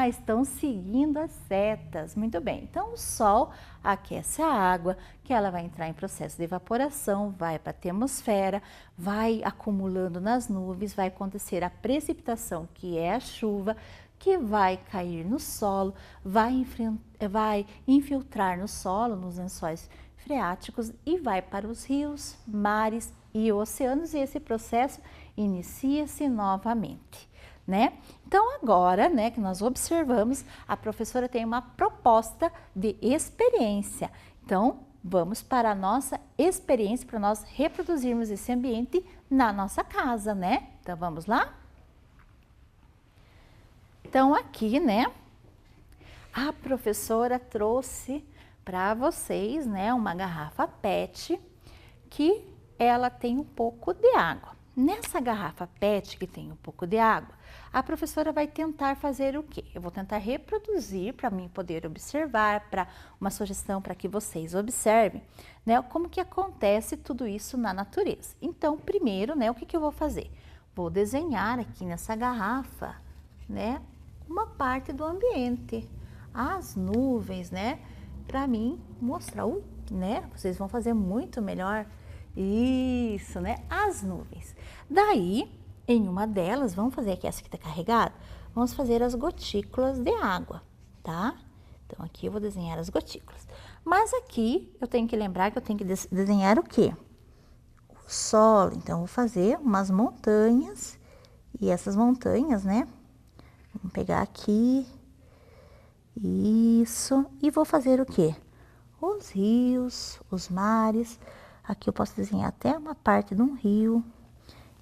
Estão seguindo as setas. Muito bem. Então, o Sol aquece a água, que ela vai entrar em processo de evaporação, vai para a atmosfera, vai acumulando nas nuvens, vai acontecer a precipitação, que é a chuva, que vai cair no solo, vai infiltrar no solo, nos lençóis freáticos e vai para os rios, mares e oceanos, e esse processo inicia-se novamente, né? Então agora, né, que nós observamos, a professora tem uma proposta de experiência. Então, vamos para a nossa experiência, para nós reproduzirmos esse ambiente na nossa casa, né? Então, vamos lá? Então, aqui, né, a professora trouxe para vocês, né, uma garrafa PET que ela tem um pouco de água. Nessa garrafa PET que tem um pouco de água, a professora vai tentar fazer o quê? Eu vou tentar reproduzir para mim poder observar, para uma sugestão para que vocês observem, né, como que acontece tudo isso na natureza. Então, primeiro, né, o que eu vou fazer? Vou desenhar aqui nessa garrafa, né, uma parte do ambiente, as nuvens, né, para mim mostrar, né, vocês vão fazer muito melhor. Isso, né? As nuvens. Daí, em uma delas, vamos fazer aqui essa que está carregada, vamos fazer as gotículas de água, tá? Então, aqui eu vou desenhar as gotículas. Mas aqui, eu tenho que lembrar que eu tenho que desenhar o quê? O solo. Então, eu vou fazer umas montanhas, e essas montanhas, né? Vamos pegar aqui, isso, e vou fazer o quê? Os rios, os mares. Aqui eu posso desenhar até uma parte de um rio.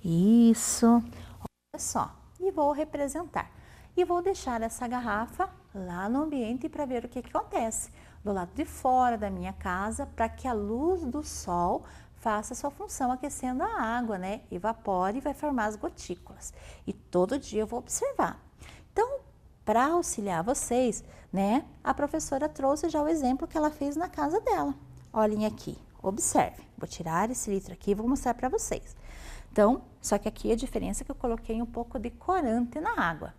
Isso. Olha só. E vou representar. E vou deixar essa garrafa lá no ambiente para ver o que acontece. Do lado de fora da minha casa, para que a luz do sol faça sua função aquecendo a água, né? Evapore e vai formar as gotículas. E todo dia eu vou observar. Então, para auxiliar vocês, né? A professora trouxe já o exemplo que ela fez na casa dela. Olhem aqui. Observe, vou tirar esse litro aqui e vou mostrar para vocês. Então, só que aqui a diferença é que eu coloquei um pouco de corante na água,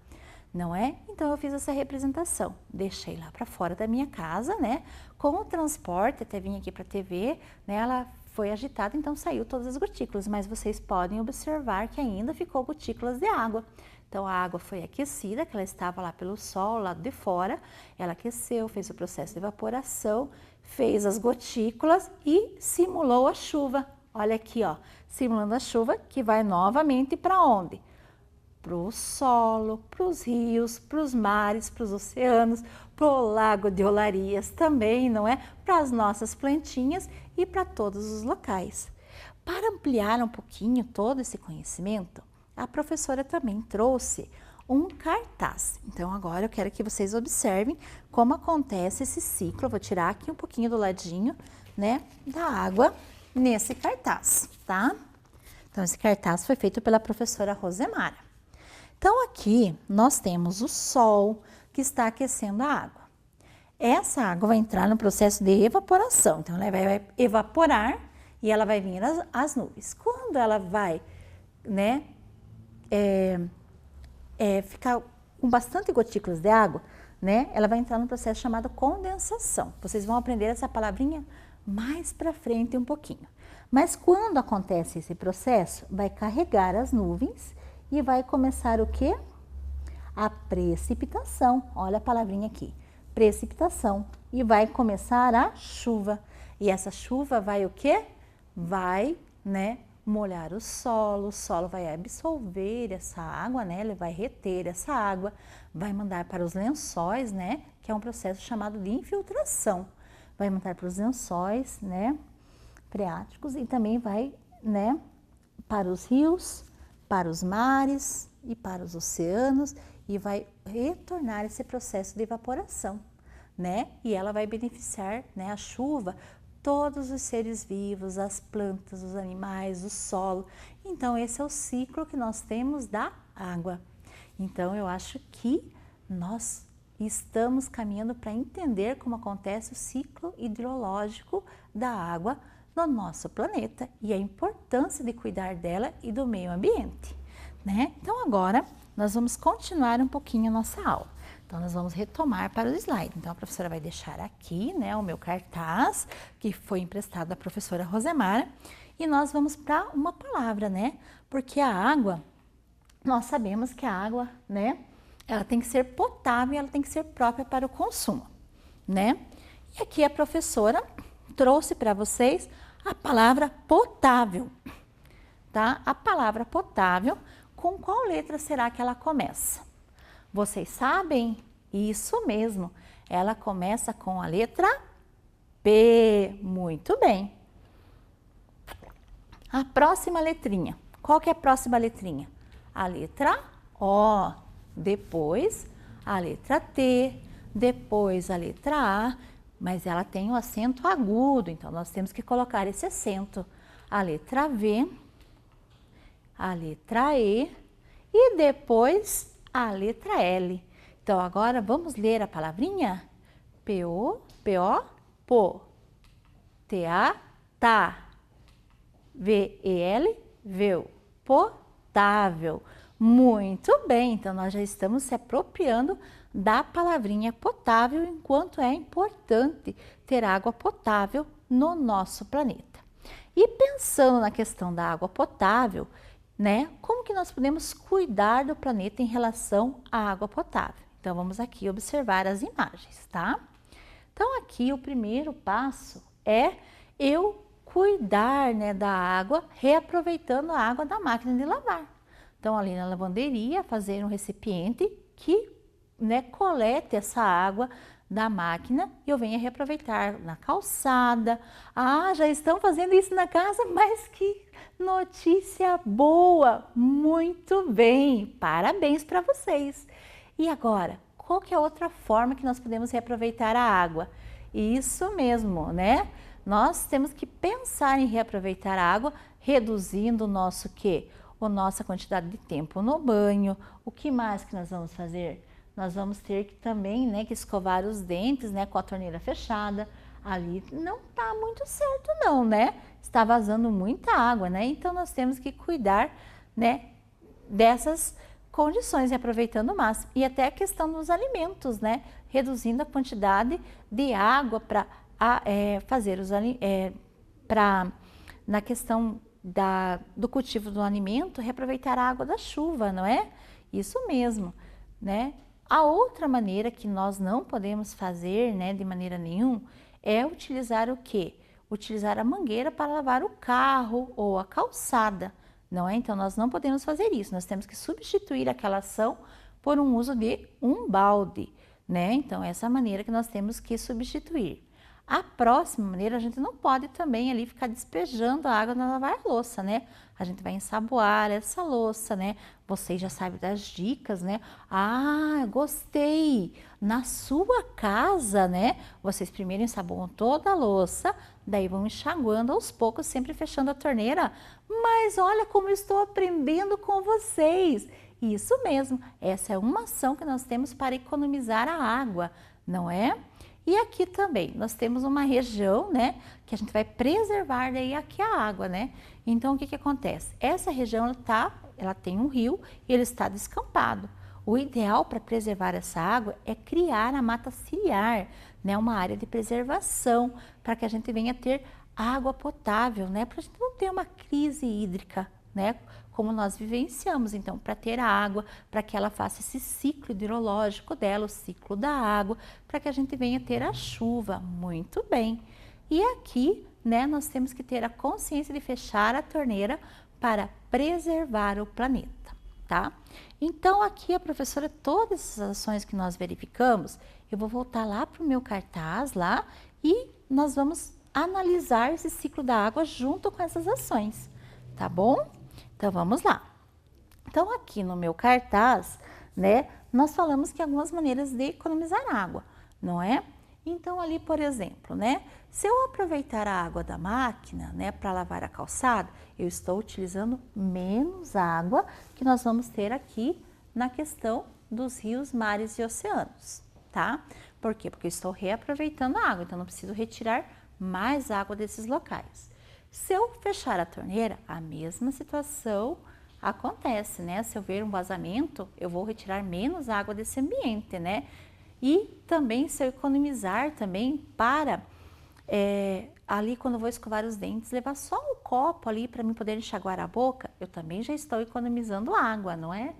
não é? Então, eu fiz essa representação, deixei lá para fora da minha casa, né? Com o transporte, até vim aqui para a TV, né? Ela foi agitada, então saiu todas as gotículas, mas vocês podem observar que ainda ficou gotículas de água. Então, a água foi aquecida, que ela estava lá pelo sol, lá de fora, ela aqueceu, fez o processo de evaporação, fez as gotículas e simulou a chuva. Olha aqui, ó, simulando a chuva que vai novamente para onde? Para o solo, para os rios, para os mares, para os oceanos, para o lago de Olarias também, não é? Para as nossas plantinhas e para todos os locais. Para ampliar um pouquinho todo esse conhecimento, a professora também trouxe um cartaz. Então, agora eu quero que vocês observem como acontece esse ciclo. Eu vou tirar aqui um pouquinho do ladinho, né, da água nesse cartaz, tá? Então, esse cartaz foi feito pela professora Rosemara. Então, aqui nós temos o sol que está aquecendo a água. Essa água vai entrar no processo de evaporação. Então, ela vai evaporar e ela vai vir as nuvens. Quando ela vai, né, ficar com bastante gotículas de água, né? Ela vai entrar no processo chamado condensação. Vocês vão aprender essa palavrinha mais para frente um pouquinho. Mas quando acontece esse processo, vai carregar as nuvens e vai começar o quê? A precipitação. Olha a palavrinha aqui, precipitação. E vai começar a chuva. E essa chuva vai o quê? Vai, né, molhar o solo vai absorver essa água, né? Ele vai reter essa água, vai mandar para os lençóis, né? Que é um processo chamado de infiltração. Vai mandar para os lençóis, né? Freáticos e também vai, né? Para os rios, para os mares e para os oceanos e vai retornar esse processo de evaporação, né? E ela vai beneficiar, né? A chuva, todos os seres vivos, as plantas, os animais, o solo. Então, esse é o ciclo que nós temos da água. Então, eu acho que nós estamos caminhando para entender como acontece o ciclo hidrológico da água no nosso planeta e a importância de cuidar dela e do meio ambiente, né? Então, agora, nós vamos continuar um pouquinho a nossa aula. Então, nós vamos retomar para o slide. Então, a professora vai deixar aqui, né, o meu cartaz, que foi emprestado da professora Rosemara, e nós vamos para uma palavra, né? Porque a água, nós sabemos que a água, né, ela tem que ser potável e ela tem que ser própria para o consumo, né? E aqui a professora trouxe para vocês a palavra potável, tá? A palavra potável, com qual letra será que ela começa? Vocês sabem? Isso mesmo, ela começa com a letra P. Muito bem. A próxima letrinha, qual que é a próxima letrinha? A letra O, depois a letra T, depois a letra A, mas ela tem um acento agudo, então nós temos que colocar esse acento. A letra V, a letra E e depois a letra L. Então, agora vamos ler a palavrinha? P-O, P-O, pô. T-A, tá. V-E-L, veu. Potável. Muito bem, então nós já estamos se apropriando da palavrinha potável, enquanto é importante ter água potável no nosso planeta. E pensando na questão da água potável, né? Como que nós podemos cuidar do planeta em relação à água potável? Então, vamos aqui observar as imagens, tá? Então, aqui o primeiro passo é eu cuidar, né, da água, reaproveitando a água da máquina de lavar. Então, ali na lavanderia, fazer um recipiente que, né, colete essa água da máquina e eu venha reaproveitar na calçada. Ah, já estão fazendo isso na casa, mas que notícia boa! Muito bem! Parabéns para vocês! E agora, qual que é a outra forma que nós podemos reaproveitar a água? Isso mesmo, né? Nós temos que pensar em reaproveitar a água, reduzindo o nosso quê? A nossa quantidade de tempo no banho. O que mais que nós vamos fazer? Nós vamos ter que também, né, que escovar os dentes, né, com a torneira fechada. Ali não tá muito certo não, né? Está vazando muita água, né? Então, nós temos que cuidar, né, dessas condições e aproveitando o máximo. E até a questão dos alimentos, né? Reduzindo a quantidade de água para fazer os na questão do cultivo do alimento, reaproveitar a água da chuva, não é? Isso mesmo, né? A outra maneira que nós não podemos fazer, né, de maneira nenhuma, é utilizar o quê? Utilizar a mangueira para lavar o carro ou a calçada, não é? Então, nós não podemos fazer isso, nós temos que substituir aquela ação por um uso de um balde, né? Então, essa é a maneira que nós temos que substituir. A próxima maneira, a gente não pode também ali ficar despejando a água na lavar-louça, né? A gente vai ensaboar essa louça, né? Vocês já sabem das dicas, né? Ah, gostei! Na sua casa, né? Vocês primeiro ensaboam toda a louça, daí vão enxaguando aos poucos, sempre fechando a torneira. Mas olha como eu estou aprendendo com vocês! Isso mesmo, essa é uma ação que nós temos para economizar a água, não é? E aqui também, nós temos uma região, né, que a gente vai preservar daí aqui a água, né? Então, o que que acontece? Essa região, ela tem um rio e ele está descampado. O ideal para preservar essa água é criar a mata ciliar, né, uma área de preservação, para que a gente venha ter água potável, né, para a gente não ter uma crise hídrica, né, como nós vivenciamos. Então, para ter a água, para que ela faça esse ciclo hidrológico dela, o ciclo da água, para que a gente venha ter a chuva. Muito bem. E aqui, né, nós temos que ter a consciência de fechar a torneira para preservar o planeta, tá? Então, aqui a professora, todas essas ações que nós verificamos, eu vou voltar lá para o meu cartaz lá e nós vamos analisar esse ciclo da água junto com essas ações, tá bom? Então, vamos lá. Então, aqui no meu cartaz, né, nós falamos que algumas maneiras de economizar água, não é? Então, ali, por exemplo, né, se eu aproveitar a água da máquina, né, para lavar a calçada, eu estou utilizando menos água que nós vamos ter aqui na questão dos rios, mares e oceanos, tá? Por quê? Porque eu estou reaproveitando a água, então não preciso retirar mais água desses locais. Se eu fechar a torneira, a mesma situação acontece, né? Se eu ver um vazamento, eu vou retirar menos água desse ambiente, né? E também se eu economizar também para, ali quando eu vou escovar os dentes, levar só um copo ali para mim poder enxaguar a boca, eu também já estou economizando água, não é?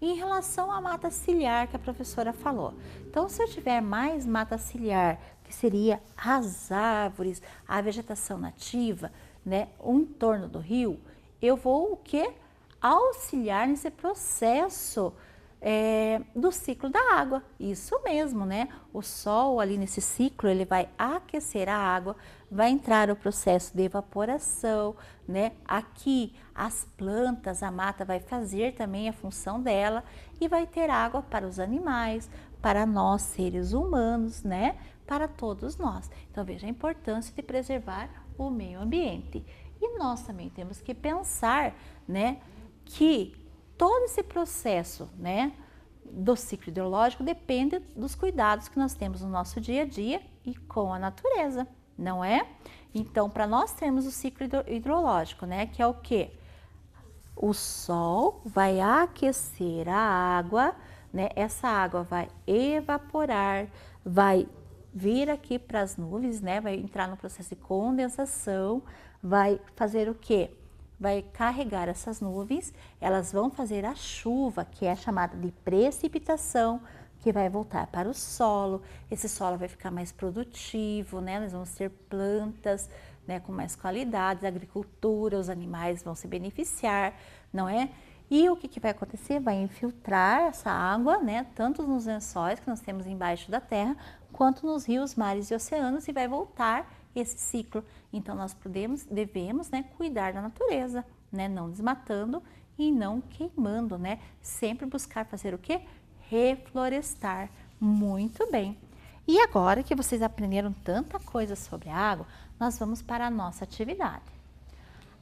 Em relação à mata ciliar que a professora falou, então se eu tiver mais mata ciliar, que seria as árvores, a vegetação nativa, né, o entorno do rio, eu vou o quê? Auxiliar nesse processo do ciclo da água, isso mesmo, né? O sol ali nesse ciclo, ele vai aquecer a água, vai entrar o processo de evaporação, né? Aqui as plantas, a mata vai fazer também a função dela e vai ter água para os animais, para nós seres humanos, né? Para todos nós. Então veja a importância de preservar o meio ambiente. E nós também temos que pensar, né, que todo esse processo, né, do ciclo hidrológico depende dos cuidados que nós temos no nosso dia a dia e com a natureza, não é? Então, para nós termos o ciclo hidrológico, né, que é o quê? O sol vai aquecer a água, né, essa água vai evaporar, vai vir aqui para as nuvens, né, vai entrar no processo de condensação, vai fazer o quê? Vai carregar essas nuvens, elas vão fazer a chuva, que é chamada de precipitação, que vai voltar para o solo. Esse solo vai ficar mais produtivo, né? Nós vamos ter plantas, né, com mais qualidade, a agricultura, os animais vão se beneficiar, não é? E o que vai acontecer? Vai infiltrar essa água, né, tanto nos lençóis que nós temos embaixo da terra, quanto nos rios, mares e oceanos, e vai voltar esse ciclo. Então nós devemos, né, cuidar da natureza, né, não desmatando e não queimando, né, sempre buscar fazer o quê? Reflorestar. Muito bem. E agora que vocês aprenderam tanta coisa sobre a água, nós vamos para a nossa atividade.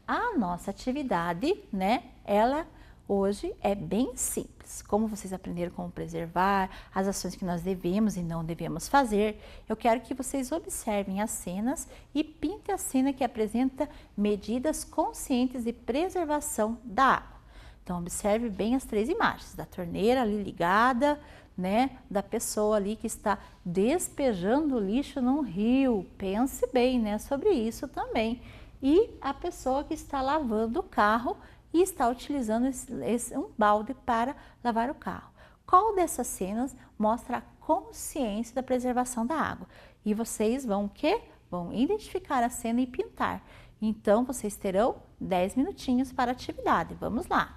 A nossa atividade, né, ela hoje é bem simples. Como vocês aprenderam como preservar, as ações que nós devemos e não devemos fazer, eu quero que vocês observem as cenas e pintem a cena que apresenta medidas conscientes de preservação da água. Então, observe bem as 3 imagens, da torneira ali ligada, né, da pessoa ali que está despejando lixo num rio. Pense bem, né, sobre isso também. E a pessoa que está lavando o carro e está utilizando um balde para lavar o carro. Qual dessas cenas mostra a consciência da preservação da água? E vocês vão o quê? Vão identificar a cena e pintar. Então, vocês terão 10 minutinhos para a atividade. Vamos lá!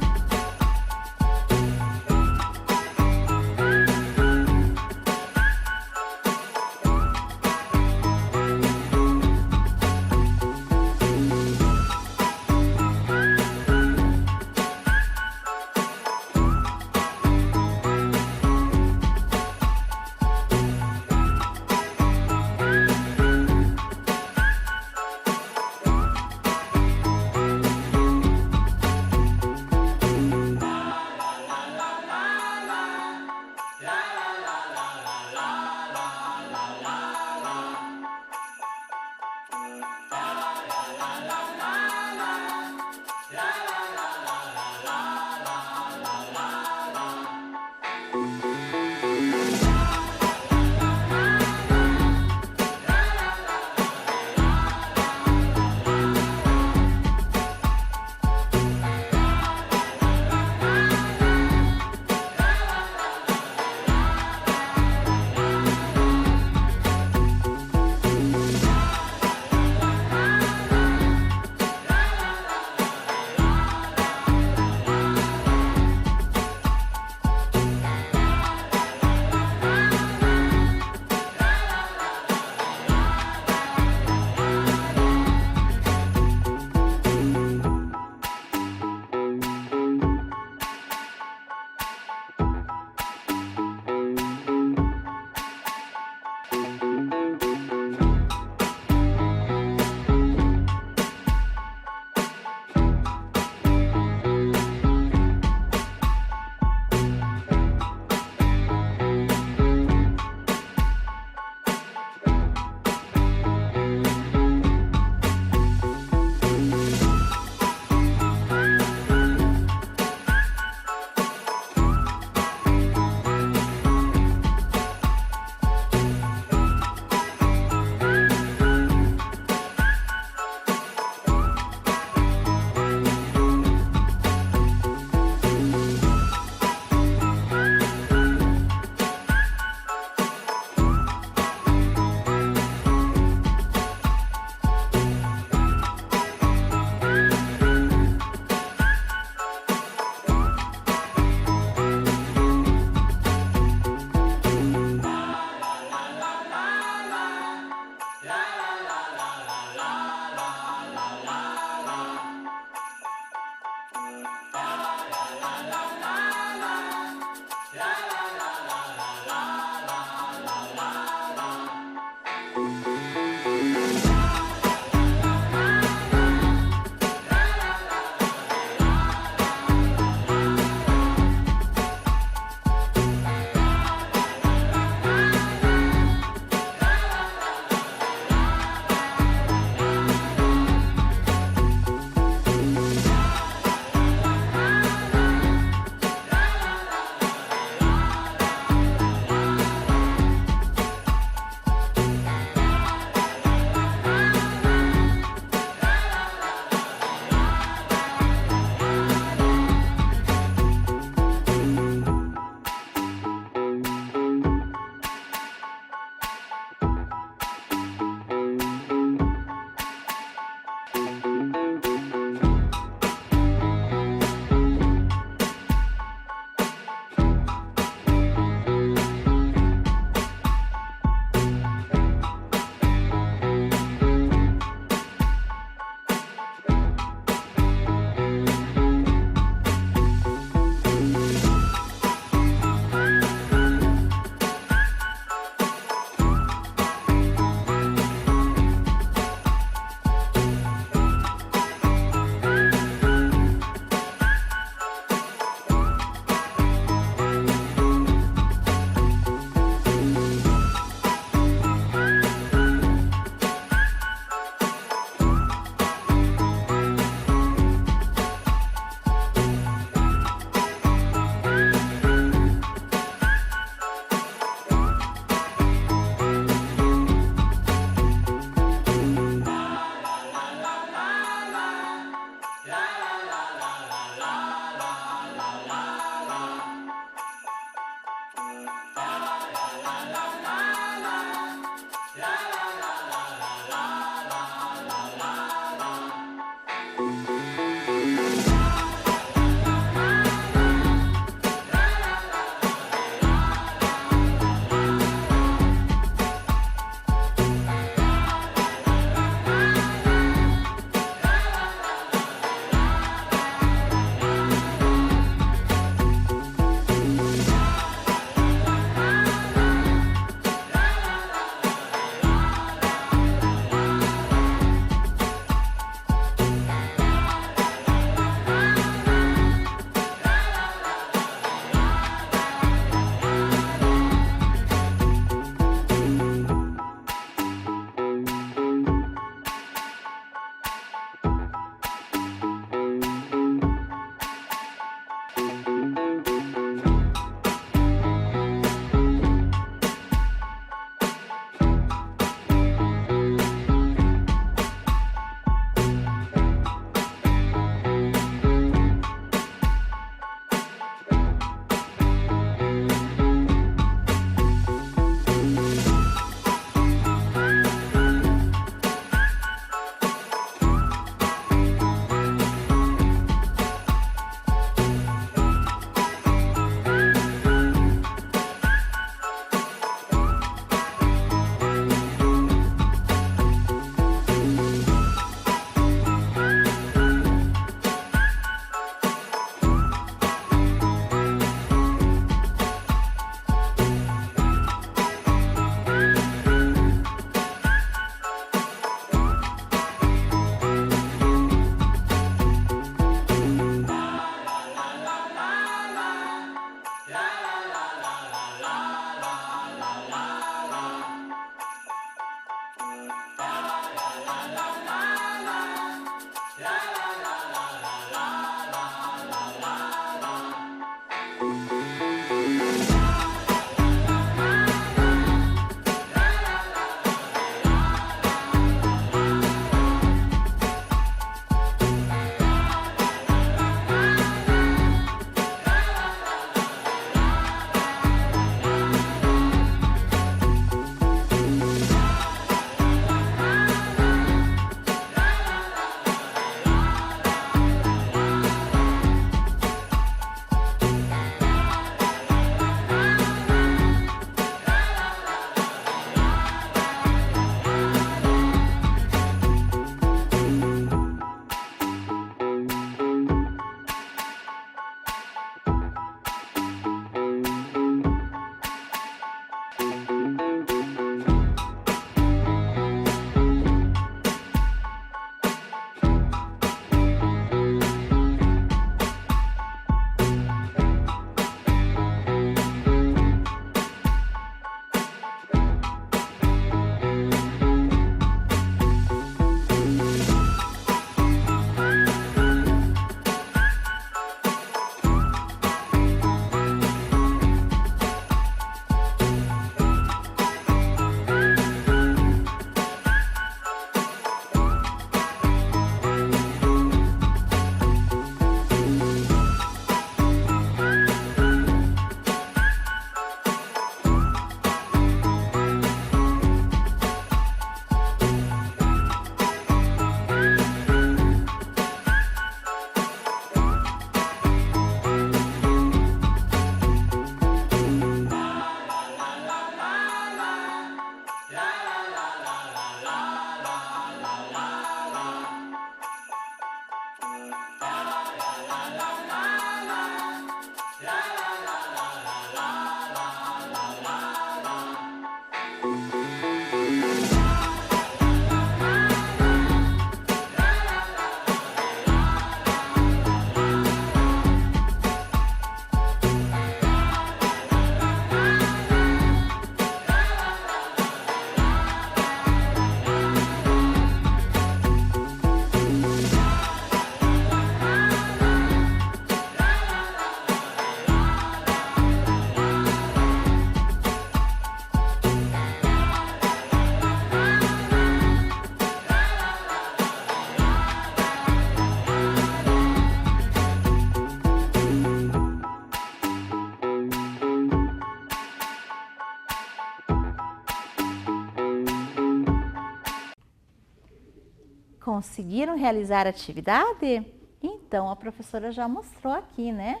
Conseguiram realizar a atividade? Então, a professora já mostrou aqui, né?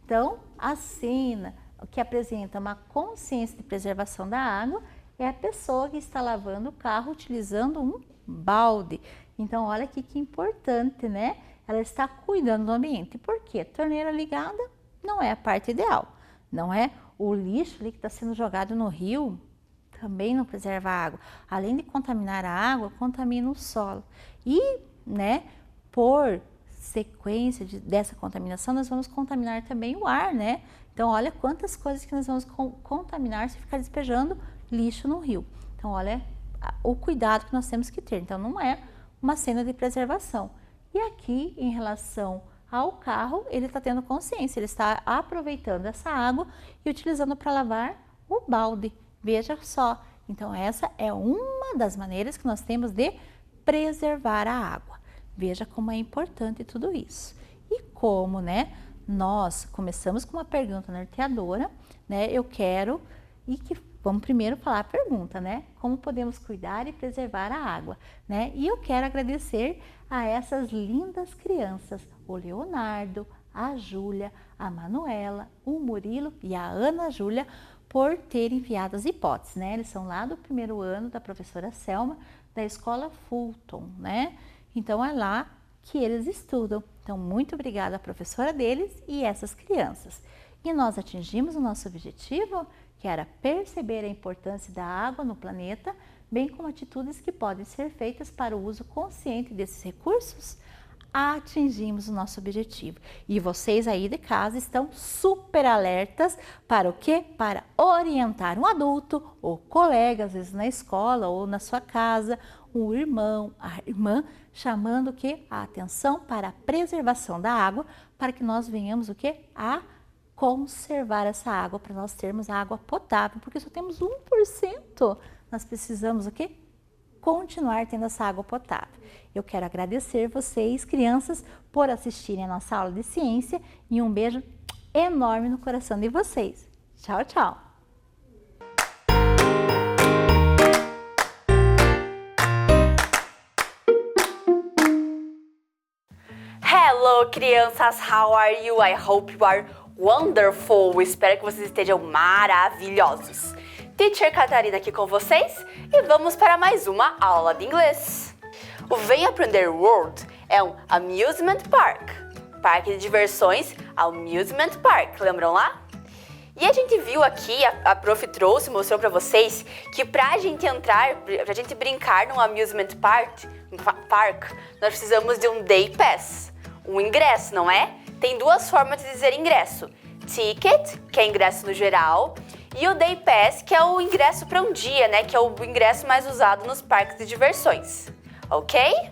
Então, a cena que apresenta uma consciência de preservação da água é a pessoa que está lavando o carro utilizando um balde. Então, olha aqui que importante, né? Ela está cuidando do ambiente. Por quê? Torneira ligada não é a parte ideal, não é? O lixo ali que está sendo jogado no rio também não preserva a água. Além de contaminar a água, contamina o solo. E, né, por sequência dessa contaminação, nós vamos contaminar também o ar, né? Então, olha quantas coisas que nós vamos contaminar se ficar despejando lixo no rio. Então, olha o cuidado que nós temos que ter. Então, não é uma cena de preservação. E aqui, em relação ao carro, ele está tendo consciência, ele está aproveitando essa água e utilizando para lavar o balde. Veja só. Então, essa é uma das maneiras que nós temos de preservar a água. Veja como é importante tudo isso. E como, né, nós começamos com uma pergunta norteadora, né, eu quero e que vamos primeiro falar a pergunta, né, como podemos cuidar e preservar a água, né, e eu quero agradecer a essas lindas crianças, o Leonardo, a Júlia, a Manuela, o Murilo e a Ana Júlia, por terem enviado as hipóteses, né, eles são lá do primeiro ano da professora Selma, da escola Fulton, né, então é lá que eles estudam. Então, muito obrigada à professora deles e essas crianças. E nós atingimos o nosso objetivo, que era perceber a importância da água no planeta, bem como atitudes que podem ser feitas para o uso consciente desses recursos. Atingimos o nosso objetivo. E vocês aí de casa estão super alertas para o quê? Para orientar um adulto ou colega, às vezes na escola ou na sua casa, o irmão, a irmã, chamando o quê? A atenção para a preservação da água, para que nós venhamos o quê? A conservar essa água, para nós termos água potável, porque só temos 1%. Nós precisamos o quê? Continuar tendo essa água potável. Eu quero agradecer vocês, crianças, por assistirem a nossa aula de ciência e um beijo enorme no coração de vocês. Tchau, tchau! Hello, crianças! How are you? I hope you are wonderful! Espero que vocês estejam maravilhosos! Teacher Catarina aqui com vocês e vamos para mais uma aula de inglês. O Vem Aprender World é um amusement park, parque de diversões Amusement Park, lembram lá? E a gente viu aqui, a prof trouxe, mostrou para vocês que pra gente entrar, pra gente brincar num amusement park, nós precisamos de um day pass, um ingresso, não é? Tem duas formas de dizer ingresso. Ticket, que é ingresso no geral, e o Day Pass, que é o ingresso para um dia, né? Que é o ingresso mais usado nos parques de diversões, ok?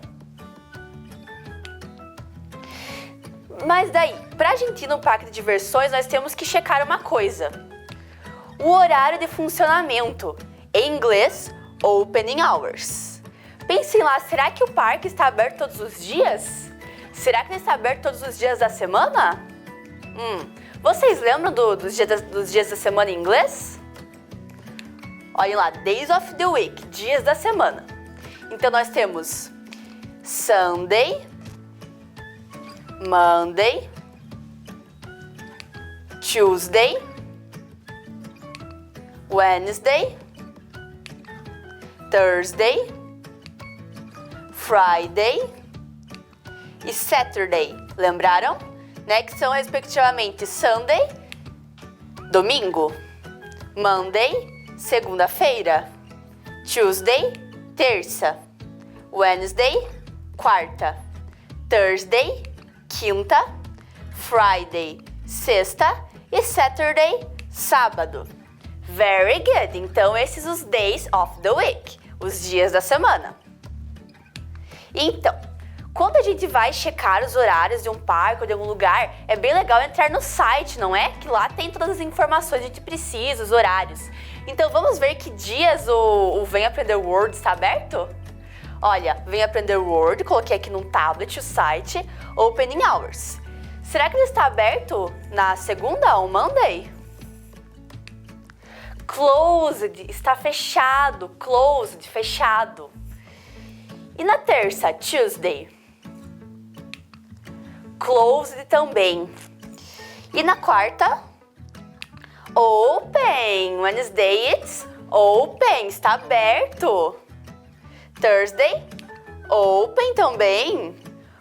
Mas daí, pra gente ir no parque de diversões, nós temos que checar uma coisa. O horário de funcionamento, em inglês, Opening Hours. Pensem lá, será que o parque está aberto todos os dias? Será que ele está aberto todos os dias da semana? Vocês lembram dos dias da semana em inglês? Olhem lá, Days of the Week, dias da semana. Então nós temos Sunday, Monday, Tuesday, Wednesday, Thursday, Friday e Saturday. Lembraram? Né, que são respectivamente Sunday, domingo, Monday, segunda-feira, Tuesday, terça, Wednesday, quarta, Thursday, quinta, Friday, sexta e Saturday, sábado. Very good! Então, esses os days of the week, os dias da semana. Então, quando a gente vai checar os horários de um parque ou de algum lugar, é bem legal entrar no site, não é? Que lá tem todas as informações que a gente precisa, os horários. Então vamos ver que dias o Vem Aprender World está aberto? Olha, Vem Aprender World, coloquei aqui num tablet o site, Opening Hours. Será que ele está aberto na segunda ou Monday? Closed, está fechado, closed, fechado. E na terça, Tuesday. Closed também. E na quarta, open. Wednesday, it's open. Está aberto. Thursday, open também.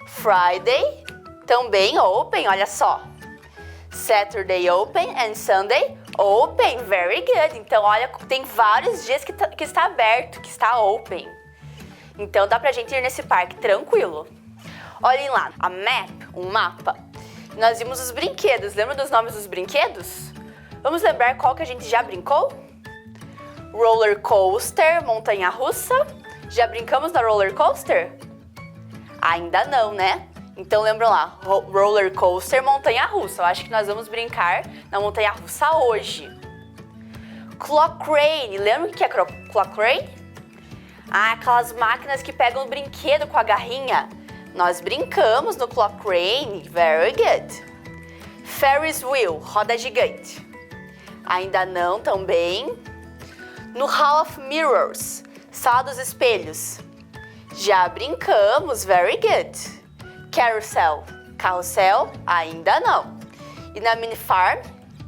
Friday, também open, olha só. Saturday, open. And Sunday, open. Very good. Então, olha, tem vários dias que está aberto, que está open. Então, dá pra gente ir nesse parque tranquilo. Olhem lá, a map, um mapa. Nós vimos os brinquedos. Lembra dos nomes dos brinquedos? Vamos lembrar qual que a gente já brincou? Roller coaster, montanha-russa. Já brincamos na roller coaster? Ainda não, né? Então lembram lá, roller coaster, montanha-russa. Eu acho que nós vamos brincar na montanha-russa hoje. Clock crane, lembra o que é clock crane? Ah, aquelas máquinas que pegam o brinquedo com a garrinha. Nós brincamos no clock crane, very good. Ferris wheel, roda gigante. Ainda não também. No Hall of Mirrors, sala dos espelhos. Já brincamos, very good. Carousel, carrossel, ainda não. E na mini farm?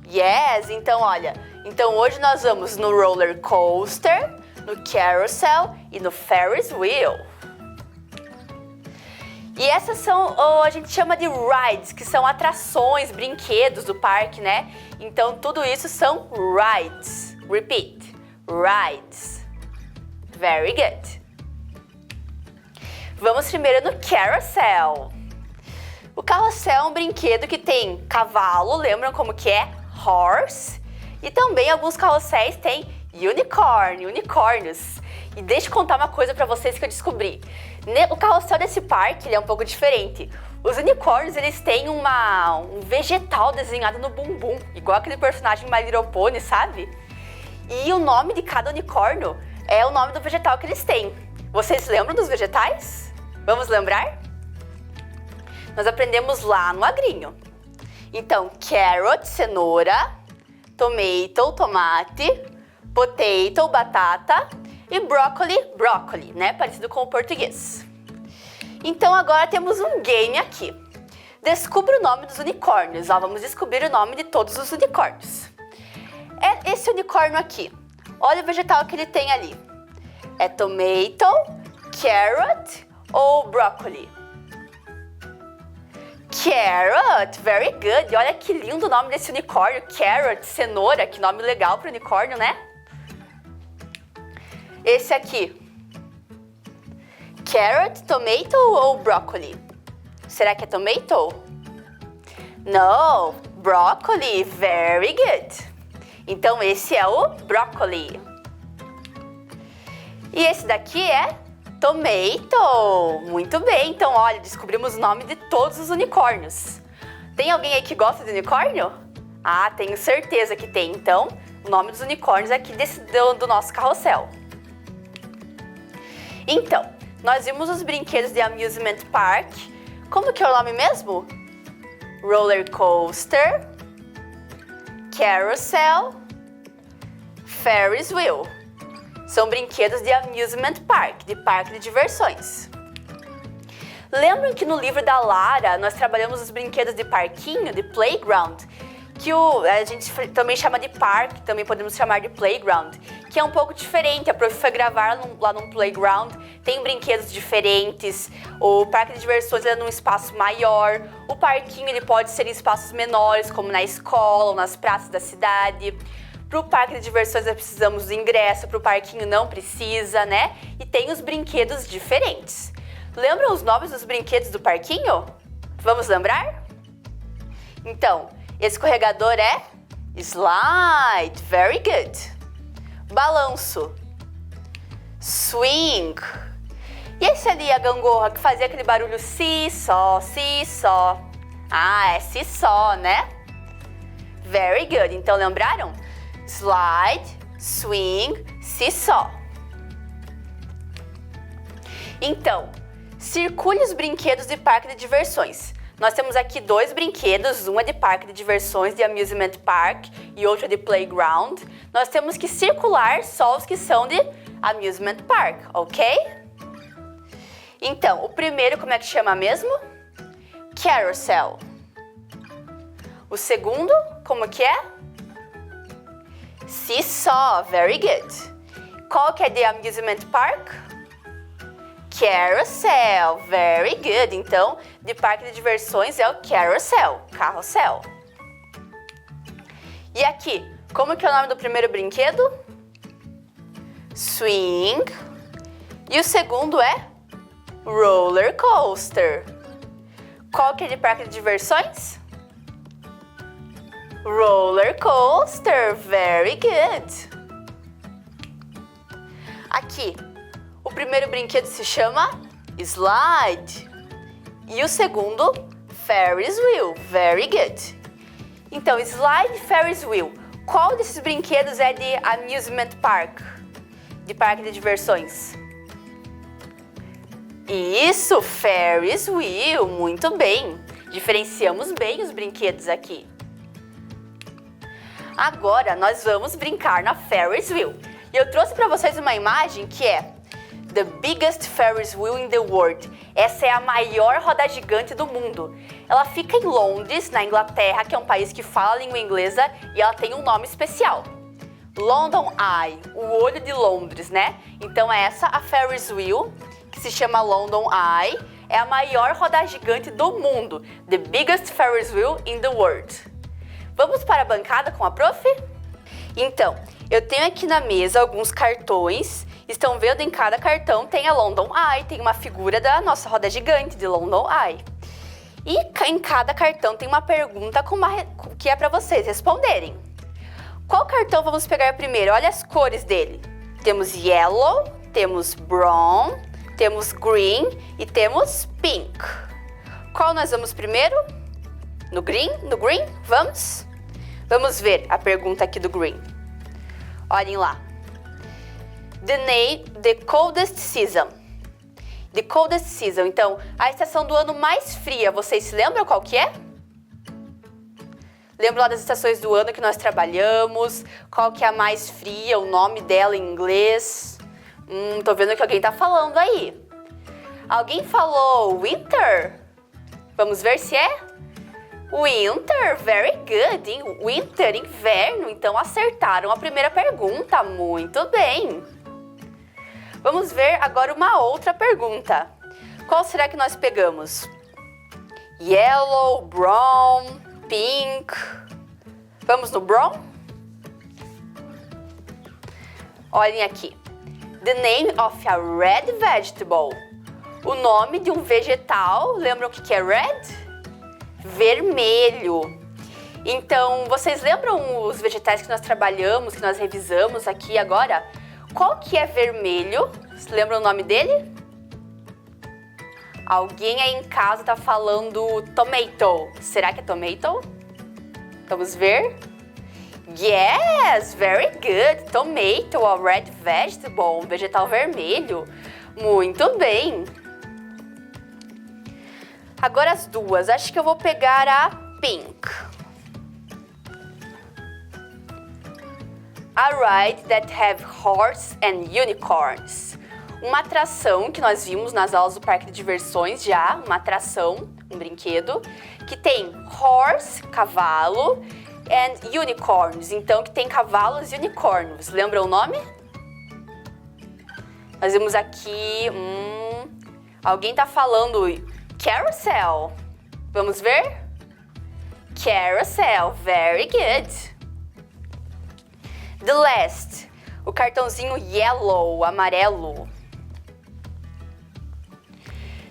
Yes, então olha, então hoje nós vamos no roller coaster, no carousel e no Ferris wheel. E essas são, a gente chama de rides, que são atrações, brinquedos do parque, né? Então tudo isso são rides. Repeat, rides. Very good. Vamos primeiro no carousel. O carrossel é um brinquedo que tem cavalo, lembram como que é? Horse. E também alguns carrosséis têm unicórnios. E deixa eu contar uma coisa pra vocês que eu descobri. O carrossel desse parque ele é um pouco diferente. Os unicórnios, eles têm um vegetal desenhado no bumbum, igual aquele personagem My Little Pony, sabe? E o nome de cada unicórnio é o nome do vegetal que eles têm. Vocês lembram dos vegetais? Vamos lembrar? Nós aprendemos lá no agrinho. Então, carrot, cenoura, tomato, tomate, potato, batata e brócoli, né? Parecido com o português. Então, agora temos um game aqui. Descubra o nome dos unicórnios. Vamos descobrir o nome de todos os unicórnios. É esse unicórnio aqui. Olha o vegetal que ele tem ali. É tomato, carrot ou brócoli? Carrot, very good. Olha que lindo o nome desse unicórnio. Carrot, cenoura, que nome legal para unicórnio, né? Esse aqui. Carrot, tomato ou brócoli? Será que é tomato? No, brócoli, very good. Então esse é o brócoli. E esse daqui é tomato. Muito bem, então olha, descobrimos o nome de todos os unicórnios. Tem alguém aí que gosta de unicórnio? Ah, tenho certeza que tem. Então, o nome dos unicórnios é aqui do nosso carrossel. Então, nós vimos os brinquedos de amusement park. Como que é o nome mesmo? Roller coaster, carousel, Ferris wheel. São brinquedos de amusement park, de parque de diversões. Lembram que no livro da Lara nós trabalhamos os brinquedos de parquinho, de playground, que a gente também chama de parque, também podemos chamar de playground, que é um pouco diferente. A prof foi gravar lá num playground, tem brinquedos diferentes, o parque de diversões é num espaço maior, o parquinho ele pode ser em espaços menores, como na escola ou nas praças da cidade. Para o parque de diversões nós precisamos do ingresso, para o parquinho não precisa, né? E tem os brinquedos diferentes. Lembram os nomes dos brinquedos do parquinho? Vamos lembrar? Então, escorregador é slide, very good. Balanço, swing. E esse ali, a gangorra, que fazia aquele barulho seesaw, seesaw. Ah, é seesaw, né? Very good. Então, lembraram? Slide, swing, seesaw. Então, circule os brinquedos de parque de diversões. Nós temos aqui dois brinquedos, um é de parque de diversões, de amusement park, e outro é de playground. Nós temos que circular só os que são de amusement park, ok? Então, o primeiro como é que chama mesmo? Carousel. O segundo, como que é? Seesaw, very good. Qual que é the amusement park? Carousel, very good. Então, de parque de diversões é o carousel, carrossel. E aqui, como que é o nome do primeiro brinquedo? Swing. E o segundo é roller coaster. Qual que é de parque de diversões? Roller coaster, very good. Aqui, o primeiro brinquedo se chama slide. E o segundo, Ferris wheel, very good. Então, slide, Ferris wheel. Qual desses brinquedos é de amusement park? De parque de diversões? Isso, Ferris wheel, muito bem. Diferenciamos bem os brinquedos aqui. Agora nós vamos brincar na Ferris wheel. E eu trouxe para vocês uma imagem que é The biggest Ferris wheel in the world. Essa é a maior roda gigante do mundo. Ela fica em Londres, na Inglaterra, que é um país que fala a língua inglesa, e ela tem um nome especial. London Eye, o olho de Londres, né? Então é essa a Ferris wheel, que se chama London Eye. É a maior roda gigante do mundo. The biggest Ferris wheel in the world. Vamos para a bancada com a prof? Então, eu tenho aqui na mesa alguns cartões. Estão vendo, em cada cartão tem a London Eye, tem uma figura da nossa roda gigante de London Eye. E em cada cartão tem uma pergunta que é para vocês responderem. Qual cartão vamos pegar primeiro? Olha as cores dele. Temos yellow, temos brown, temos green e temos pink. Qual nós vamos primeiro? No green? No green? Vamos? Vamos ver a pergunta aqui do green. Olhem lá. The coldest season. The coldest season. Então, a estação do ano mais fria, vocês se lembram qual que é? Lembram lá das estações do ano que nós trabalhamos? Qual que é a mais fria, o nome dela em inglês? Tô vendo que alguém tá falando aí. Alguém falou winter? Vamos ver se é? Winter, very good. Winter, inverno. Então acertaram a primeira pergunta. Muito bem. Vamos ver agora uma outra pergunta. Qual será que nós pegamos? Yellow, brown, pink. Vamos no brown? Olhem aqui. The name of a red vegetable. O nome de um vegetal. Lembram o que é red? Vermelho. Então, vocês lembram os vegetais que nós trabalhamos, que nós revisamos aqui agora? Qual que é vermelho? Vocês lembram o nome dele? Alguém aí em casa tá falando tomato. Será que é tomato? Vamos ver. Yes, very good. Tomato, a red vegetable, um vegetal vermelho. Muito bem. Agora as duas. Acho que eu vou pegar a pink. A ride that have horse and unicorns. Uma atração que nós vimos nas aulas do parque de diversões já. Uma atração, um brinquedo, que tem horse, cavalo, and unicorns. Então, que tem cavalos e unicórnios. Lembram o nome? Nós vimos aqui... alguém tá falando... Carousel. Vamos ver? Carousel. Very good. The last. O cartãozinho yellow, amarelo.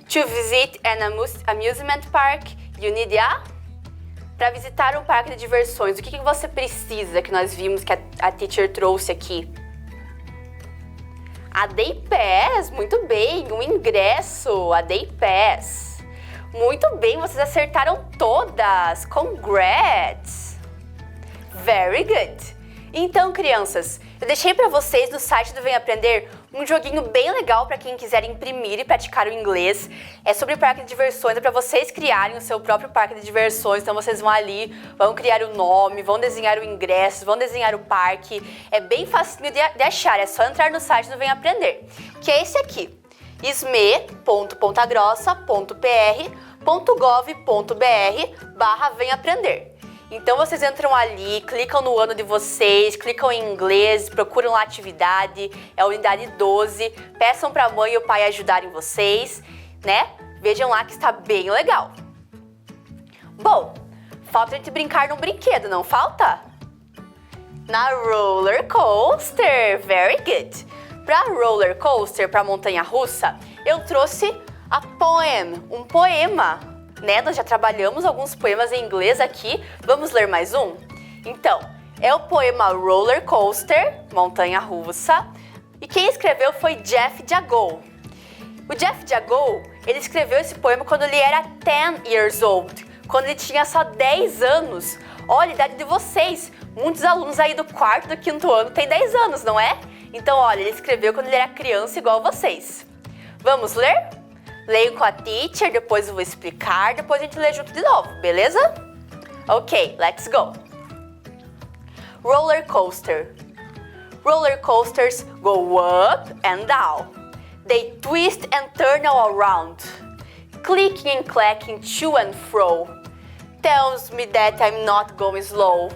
To visit an amusement park, you need a... Para visitar um parque de diversões, o que você precisa, que nós vimos que a teacher trouxe aqui? A Day Pass, muito bem, um ingresso, a Day Pass. Muito bem, vocês acertaram todas! Congrats! Very good! Então, crianças, eu deixei para vocês no site do Vem Aprender um joguinho bem legal para quem quiser imprimir e praticar o inglês. É sobre parque de diversões, é para vocês criarem o seu próprio parque de diversões. Então vocês vão ali, vão criar o nome, vão desenhar o ingresso, vão desenhar o parque. É bem facinho de achar, é só entrar no site do Vem Aprender, que é esse aqui. sme.pontagrossa.pr.gov.br/vem-aprender. Então vocês entram ali, clicam no ano de vocês, clicam em inglês, procuram lá a atividade, é a unidade 12, peçam para a mãe e o pai ajudarem vocês, né? Vejam lá que está bem legal. Bom, falta a gente brincar num brinquedo, não falta? Na roller coaster, very good. Para roller coaster, para montanha-russa, eu trouxe a poem, um poema, né? Nós já trabalhamos alguns poemas em inglês aqui, vamos ler mais um? Então, é o poema Roller Coaster, montanha-russa, e quem escreveu foi Jeff Jagow. O Jeff Jagow, ele escreveu esse poema quando ele era 10 years old, quando ele tinha só 10 anos. Olha a idade de vocês, muitos alunos aí do 4º, do 5º ano têm 10 anos, não é? Então, olha, ele escreveu quando ele era criança igual vocês. Vamos ler? Leio com a teacher, depois eu vou explicar, depois a gente lê junto de novo, beleza? Ok, let's go. Roller coaster. Roller coasters go up and down. They twist and turn all around. Clicking and clacking to and fro. Tells me that I'm not going slow.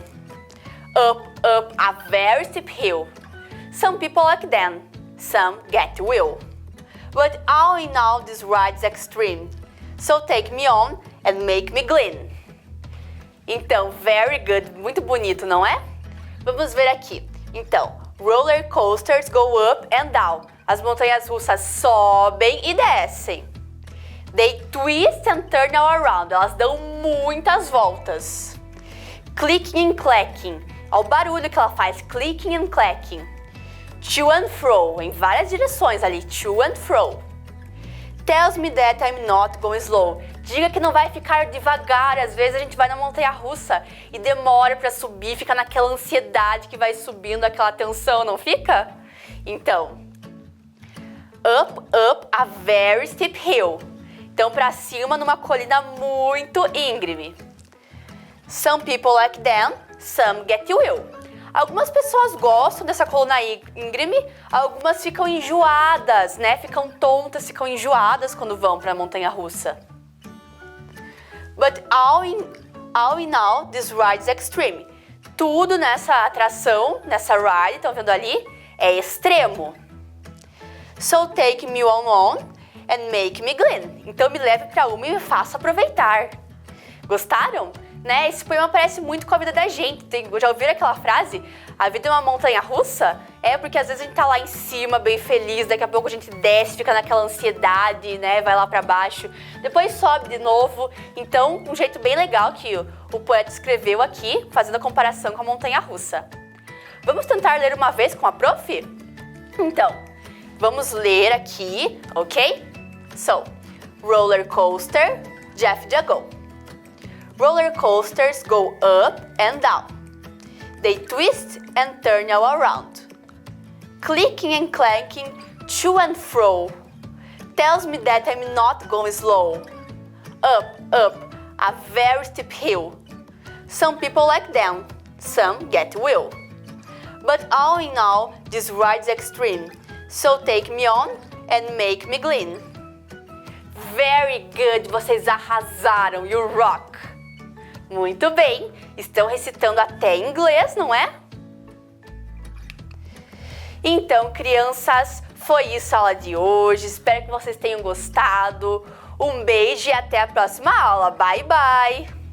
Up a very steep hill. Some people like them, some get will. But all in all this ride's extreme. So take me on and make me glean. Então, very good, muito bonito, não é? Vamos ver aqui. Então, roller coasters go up and down. As montanhas russas sobem e descem. They twist and turn all around. Elas dão muitas voltas. Clicking and clacking. Olha o barulho que ela faz. Clicking and clacking. To and fro. Em várias direções ali. To and fro. Tells me that I'm not going slow. Diga que não vai ficar devagar. Às vezes a gente vai na montanha-russa e demora para subir, fica naquela ansiedade que vai subindo, aquela tensão, não fica? Então, up a very steep hill. Então, para cima numa colina muito íngreme. Some people like them, some get will. Algumas pessoas gostam dessa coluna íngreme, algumas ficam enjoadas, né? Ficam tontas, ficam enjoadas quando vão para a montanha-russa. But all in all, this ride is extreme. Tudo nessa atração, nessa ride, estão vendo ali, é extremo. So take me on and make me glean. Então me leve para uma e me faça aproveitar. Gostaram? Né? Esse poema parece muito com a vida da gente. Já ouviram aquela frase? A vida é uma montanha-russa? É porque às vezes a gente tá lá em cima, bem feliz, daqui a pouco a gente desce, fica naquela ansiedade, né? Vai lá para baixo, depois sobe de novo. Então, um jeito bem legal que o poeta escreveu aqui, fazendo a comparação com a montanha-russa. Vamos tentar ler uma vez com a prof? Então, vamos ler aqui, ok? So, roller coaster, Jeff Jagow. Roller coasters go up and down. They twist and turn all around. Clicking and clanking to and fro. Tells me that I'm not going slow. Up a very steep hill. Some people like them, some get will. But all in all, this ride's extreme. So take me on and make me glean. Very good, vocês arrasaram, you rock! Muito bem, estão recitando até em inglês, não é? Então, crianças, foi isso a aula de hoje. Espero que vocês tenham gostado. Um beijo e até a próxima aula. Bye, bye!